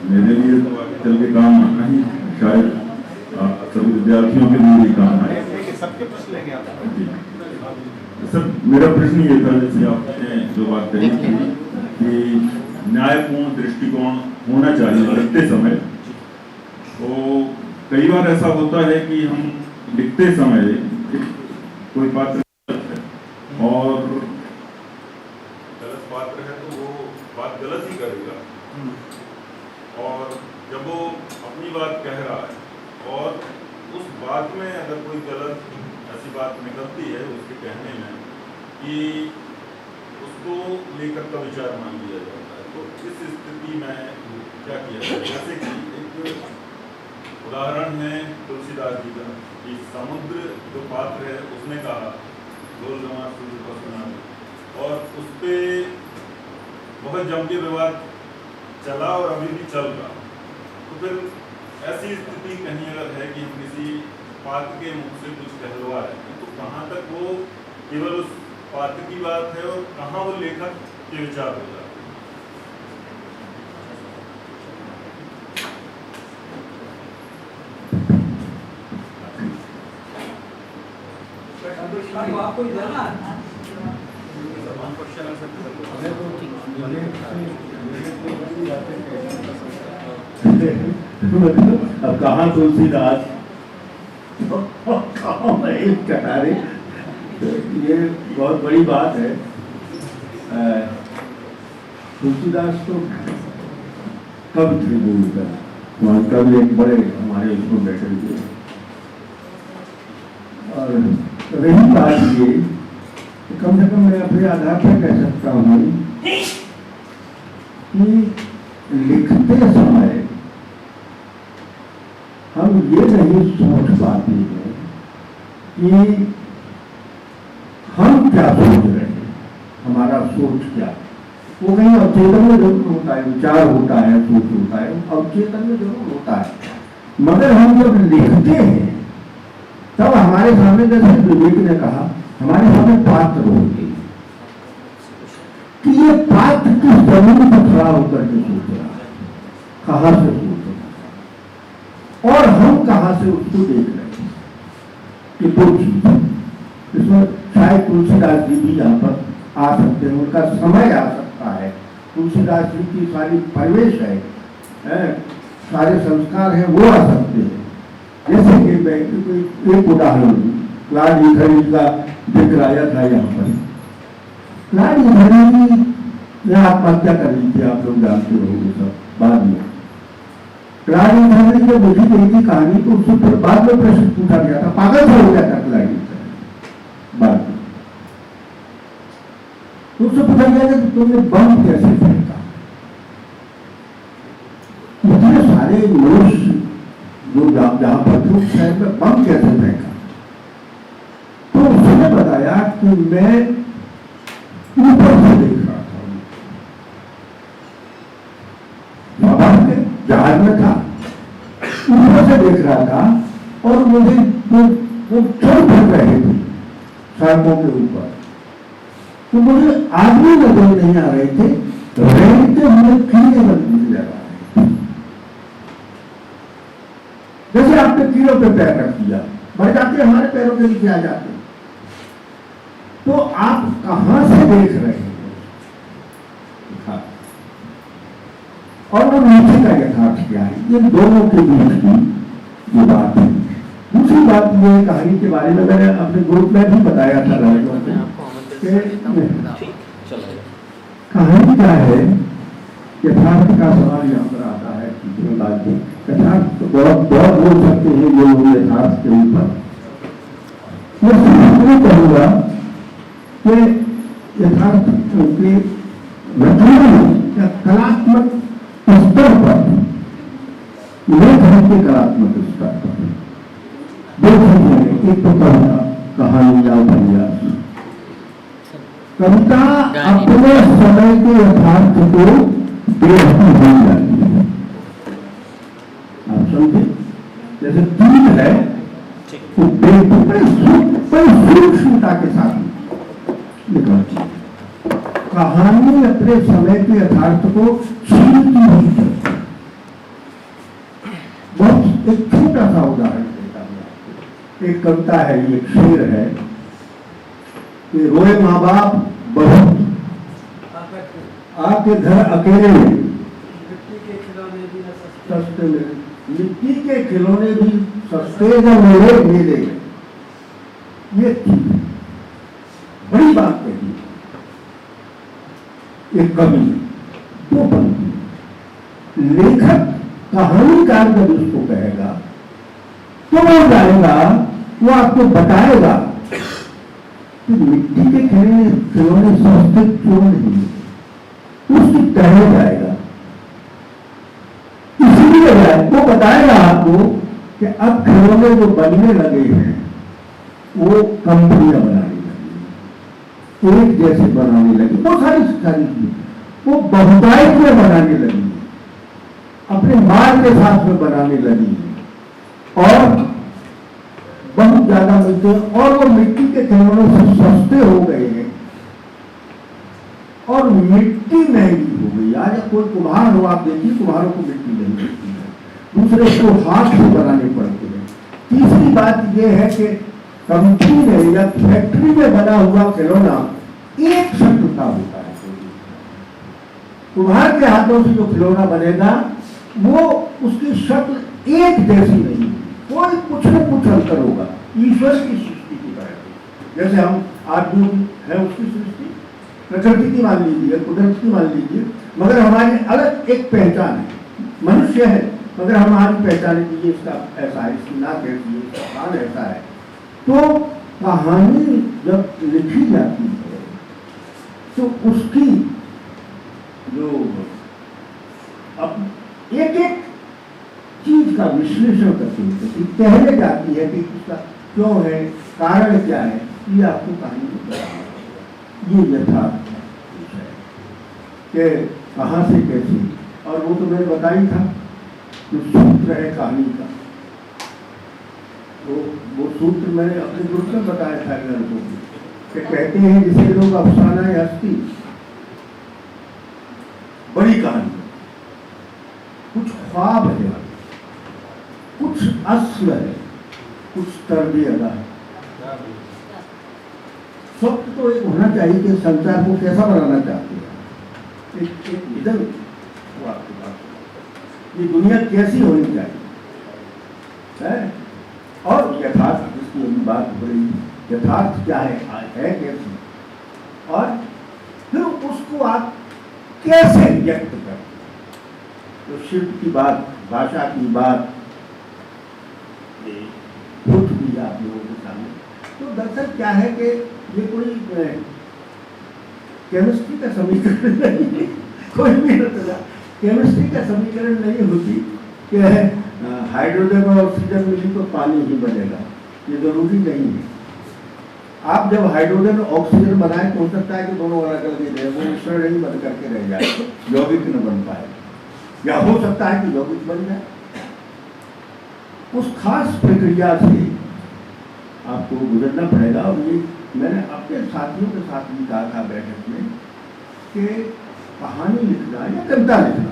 S12: मेरे लिए तो आगे चल के काम आना ही, शायद सभी विद्यार्थियों के लिए भी काम आए। सर, मेरा प्रश्न ये था, जैसे आपने जो बात कही थी कि न्यायपूर्ण दृष्टिकोण होना चाहिए लिखते समय, तो कई बार ऐसा होता है कि हम लिखते समय कोई पात्र है और गलत पात्र है तो वो बात गलत ही करेगा, और जब वो अपनी बात कह रहा है और उस बात में अगर कोई गलत ऐसी बात निकलती है उसके कहने में कि उसको लेकर का विचार मान लिया जाता है, तो इस स्थिति में क्या किया जाए? जैसे कि एक उदाहरण है तुलसीदास जी का कि समुद्र जो पात्र है उसने कहा गोल गंवा सूर्य को सुना, और उस पर बहुत जम के विवाद चला और अभी भी चल रहा। तो फिर ऐसी स्थिति कहीं अगर है कि हम किसी पात्र के मुख से कुछ कहलवा रहे हैं, तो कहाँ तक वो केवल उस पात्र की बात है और कहाँ वो लेखक के विचार हो जाते हैं?
S13: अब कहाँ तुलसीदास कहाँ महेश कटारे, ये बहुत बड़ी बात है। तुलसीदास तो कब थे वो कब एक बड़े हमारे उसमें बैठे हुए, और रही बात ये, कम से कम मैं अपने आधार पर कह सकता हूँ कि लिखते समय हम ये नहीं सोच पाते हैं कि हम क्या सोच रहे हैं, हमारा सोच क्या, वो कहीं अवचेतन में जरूर होता है, विचार होता है, सोच होता है, अवचेतन में जरूर होता है। मगर हम जब लिखते हैं तब हमारे सामने, जैसे विवेक ने कहा, हमारे सामने पात्र होते हैं कि ये पात्र किस जमीन पर खड़ा होकर के सोच रहा है, कहाँ से सोच रहा है, और हम कहाँ से उसको देख रहे हैं। कि दो चीज इसमें शायद तुलसीदास जी भी यहाँ पर आ सकते हैं, उनका समय आ सकता है। तुलसीदास जी की सारी परिवेश है, सारे संस्कार हैं, वो आ सकते हैं। जैसे कि मैं एक उदाहरण क्लाड ईथरली का जिक्र आया था यहाँ पर। क्लाड ईथरली ने आत्महत्या कर ली थी, आप लोग जानते होंगे सब। बाद में क्लाड ईथरली जब लिखी गई थी कहानी, तो उससे फिर बाद में प्रश्न पूछा गया था, पागल से हो गया था क्लाड ईथरली। बाद में उससे पूछा गया था कि तुमने बम कैसे फेंका, इतने सारे लोग जो जहां पर थे उस शहर में बम कैसे फेंका। तो उसने बताया कि मैं ऊपर से देख रहा था, बाबा के जहाज में था, ऊपर से देख रहा था, और मुझे वो चल फिर रहे थे सड़कों के ऊपर, तो मुझे आदमी नजर नहीं आ रहे थे, रेल के हमें कीड़े मिल जा रहा है। जैसे आपने कीड़ों पे पैर रख दिया, बढ़ जाते हमारे पैरों के नीचे आ जाते। तो आप कहां से देख रहे हैं और वो नीचे का यथार्थ क्या है, ये दोनों के बीच की ये बात है। दूसरी बात ये कहानी के बारे में मैंने अपने ग्रुप में भी बताया था कहानी क्या है। यथार्थ का सवाल यहाँ पर आता है कि यथार्थ तो बहुत बोल सकते हैं ये लोग यथार्थ के ऊपर। मैं सिर्फ कहूँगा कि यथार्थ के या कलात्मक स्तर पर, लेखन के कलात्मक स्तर पर दो चीजें, एक तो कविता, कहानी या उपन्यास। कविता अपने समय के यथार्थ को देखती हो जाती है। आप समझे, जैसे गीत है वो देखते बड़ी सूक्ष्मता के साथ निकलती है। कहानी अपने समय के यथार्थ को छीनती हुई है। बहुत एक छोटा सा उदाहरण देता हूं। एक कविता है, एक शेर है कि रोए माँ बाप बहुत आके घर अकेले सस्ते मिले, मिट्टी के खिलौने भी सस्ते जब मिले। ये बड़ी बात कही एक कवि, दो पंक्ति। लेखक कहानीकार जब इसको कहेगा तो वो जाएगा, वो आपको बताएगा कि मिट्टी के खिलौने सस्ते क्यों नहीं, उसकी कहे जाएगा। इसलिए वो बताएगा आपको कि अब खिलौने जो बनने लगे हैं वो कंपनियां बनाने लगी, एक जैसे बनाने लगी, बहुत सारी वो बहुतायत में बनाने लगी, अपने माल के साथ में बनाने लगी और बहुत ज्यादा मिलते हैं और वो मिट्टी के खिलौनों से सस्ते हो गए हैं और मिट्टी महंगी हो गई। आज कोई कुम्हार हो, आप देखिए कुम्हारों को मिट्टी नहीं मिलती है, दूसरे को हाथ से बनाने पड़ते हैं। तीसरी बात यह है कि कंपनी में या फैक्ट्री में बना हुआ खिलौना एक शब्द का होता है। कुम्हार के हाथों से जो खिलौना बनेगा वो उसकी शक्ल एक जैसी नहीं, कोई कुछ न कुछ अंतर होगा। ईश्वर की सृष्टि की तरह, जैसे हम आदमी है उसकी सृष्टि, प्रकृति की मान लीजिए, कुदरत की मान लीजिए, मगर हमारी अलग एक पहचान है। मनुष्य है मगर हमारी पहचान कीजिए, इसका ऐसा है, इसकी नाक ऐसी है, इसका कान ऐसा है। तो कहानी जब लिखी जाती है तो उसकी जो अब एक एक चीज का विश्लेषण करती है, कहने जाती है कि इसका क्यों है, कारण क्या है, ये आपको कहानी बताना। ये यथार्थ है कि कहाँ से कैसे, और वो तो मैंने बताई था जो सूत्र है कहानी का, तो वो सूत्र मैंने अपने ग्रुप में बताया था लड़कों को कि कहते हैं जिसे लोग अफसाना है हस्ती, बड़ी कहानी, कुछ ख्वाब है, कुछ असल है, कुछ तरबियत है। स्वप्न तो एक होना चाहिए कि संसार को कैसा बनाना चाहते हैं, एक विजन वो आपके पास, ये दुनिया कैसी होनी चाहिए है? और यथार्थ जिसकी अभी बात हो रही है, यथार्थ क्या है कैसी, और फिर उसको आप कैसे व्यक्त करते। तो शिल्प की बात, भाषा की बात उठ भी आप लोगों के सामने। तो दरअसल क्या है कि ये कोई केमिस्ट्री का समीकरण नहीं है, कोई भी केमिस्ट्री का समीकरण नहीं होती कि हाइड्रोजन और ऑक्सीजन मिली तो पानी ही बनेगा, ये जरूरी नहीं है। आप जब हाइड्रोजन और ऑक्सीजन बनाए तो हो सकता है कि दोनों अलग अलग रहे, वो मिश्रण नहीं बन करके रह जाए, यौगिक न बन पाए, या हो सकता है कि यौगिक बन जाए। उस खास प्रक्रिया से आपको गुजरना पड़ेगा। और ये मैंने अपने साथियों के साथ भी कहा था बैठक में कि कहानी लिखना या कविता लिखना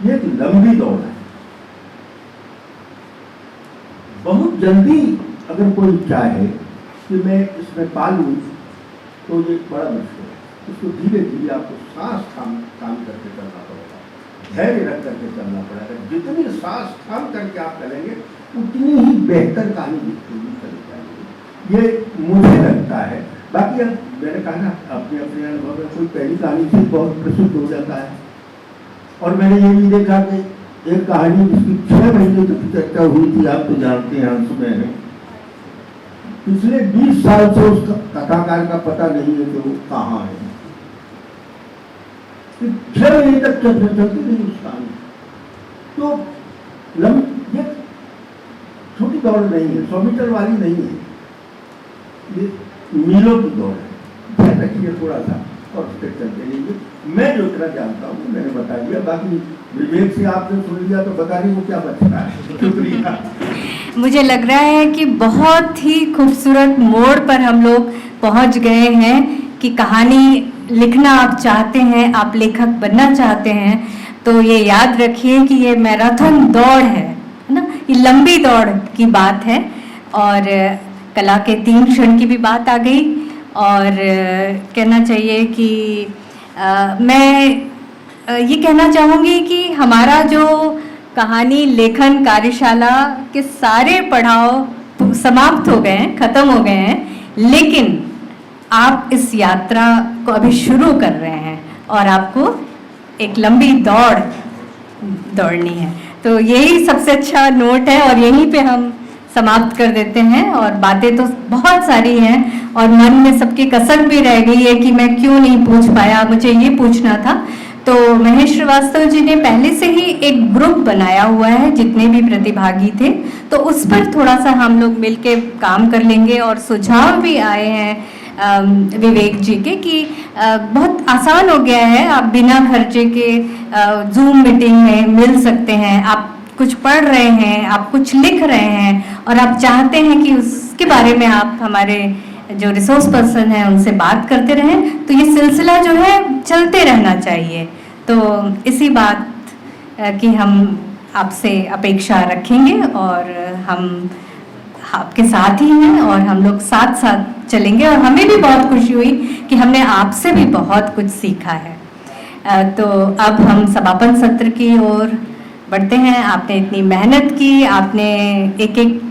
S13: ये एक लंबी दौड़ है, बहुत जल्दी अगर कोई चाहे कि मैं इसमें पालूँ तो ये बड़ा मुश्किल है। इसको धीरे धीरे आपको सांस काम करके चलना पड़ेगा, धैर्य रख करके चलना पड़ेगा। जितनी सांस थाम करके आप चलेंगे उतनी ही बेहतर कहानी लिखनी चली जाएगी, ये मुझे लगता है। बाकी अब मैंने कहा ना, अपने अपने अनुभव में कोई पहली कहानी से बहुत प्रसिद्ध हो जाता है। और मैंने ये भी देखा कि एक कहानी जिसकी 6 महीने तक चर्चा हुई थी, आप तो जानते हैं, अंश में है, पिछले 20 साल से उस कथाकार का पता नहीं है कि वो कहाँ है। 6 महीने तक चलती नहीं उस कहानी। तो ये छोटी दौड़ नहीं है, 100 मीटर वाली नहीं है, ये मीलों की दौड़ है। ध्यान रखिए थोड़ा सा और उसके चलते रहिए। मैं जो इतना जानता हूँ मैंने बता दिया, बाकी विवेक से आपने सुन लिया तो बताने को क्या बचता है। शुक्रिया।
S9: मुझे लग रहा है कि बहुत ही खूबसूरत मोड़ पर हम लोग पहुंच गए हैं कि कहानी लिखना आप चाहते हैं, आप लेखक बनना चाहते हैं, तो ये याद रखिए कि ये मैराथन दौड़ है ना, ये लंबी दौड़ की बात है। और कला के 3 क्षण की भी बात आ गई। और कहना चाहिए कि मैं ये कहना चाहूँगी कि हमारा जो कहानी लेखन कार्यशाला के सारे पड़ाव समाप्त हो गए हैं, ख़त्म हो गए हैं, लेकिन आप इस यात्रा को अभी शुरू कर रहे हैं और आपको एक लंबी दौड़नी है। तो यही सबसे अच्छा नोट है और यहीं पे हम समाप्त कर देते हैं। और बातें तो बहुत सारी हैं और मन में सबकी कसक भी रह गई है कि मैं क्यों नहीं पूछ पाया, मुझे ये पूछना था। तो महेश श्रीवास्तव जी ने पहले से ही एक ग्रुप बनाया हुआ है, जितने भी प्रतिभागी थे, तो उस पर थोड़ा सा हम लोग मिलके काम कर लेंगे। और सुझाव भी आए हैं विवेक जी के कि बहुत आसान हो गया है, आप बिना खर्चे के जूम मीटिंग में मिल सकते हैं। आप कुछ पढ़ रहे हैं, आप कुछ लिख रहे हैं और आप चाहते हैं कि उसके बारे में आप हमारे जो रिसोर्स पर्सन हैं उनसे बात करते रहें, तो ये सिलसिला जो है चलते रहना चाहिए। तो इसी बात की हम आपसे अपेक्षा रखेंगे और हम आपके साथ ही हैं और हम लोग साथ साथ चलेंगे। और हमें भी बहुत खुशी हुई कि हमने आपसे भी बहुत कुछ सीखा है। तो अब हम समापन सत्र की ओर बढ़ते हैं। आपने इतनी मेहनत की, आपने एक एक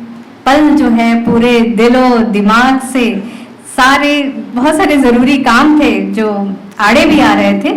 S9: पल जो है पूरे दिलो दिमाग से, बहुत सारे ज़रूरी काम थे जो आड़े भी आ रहे थे,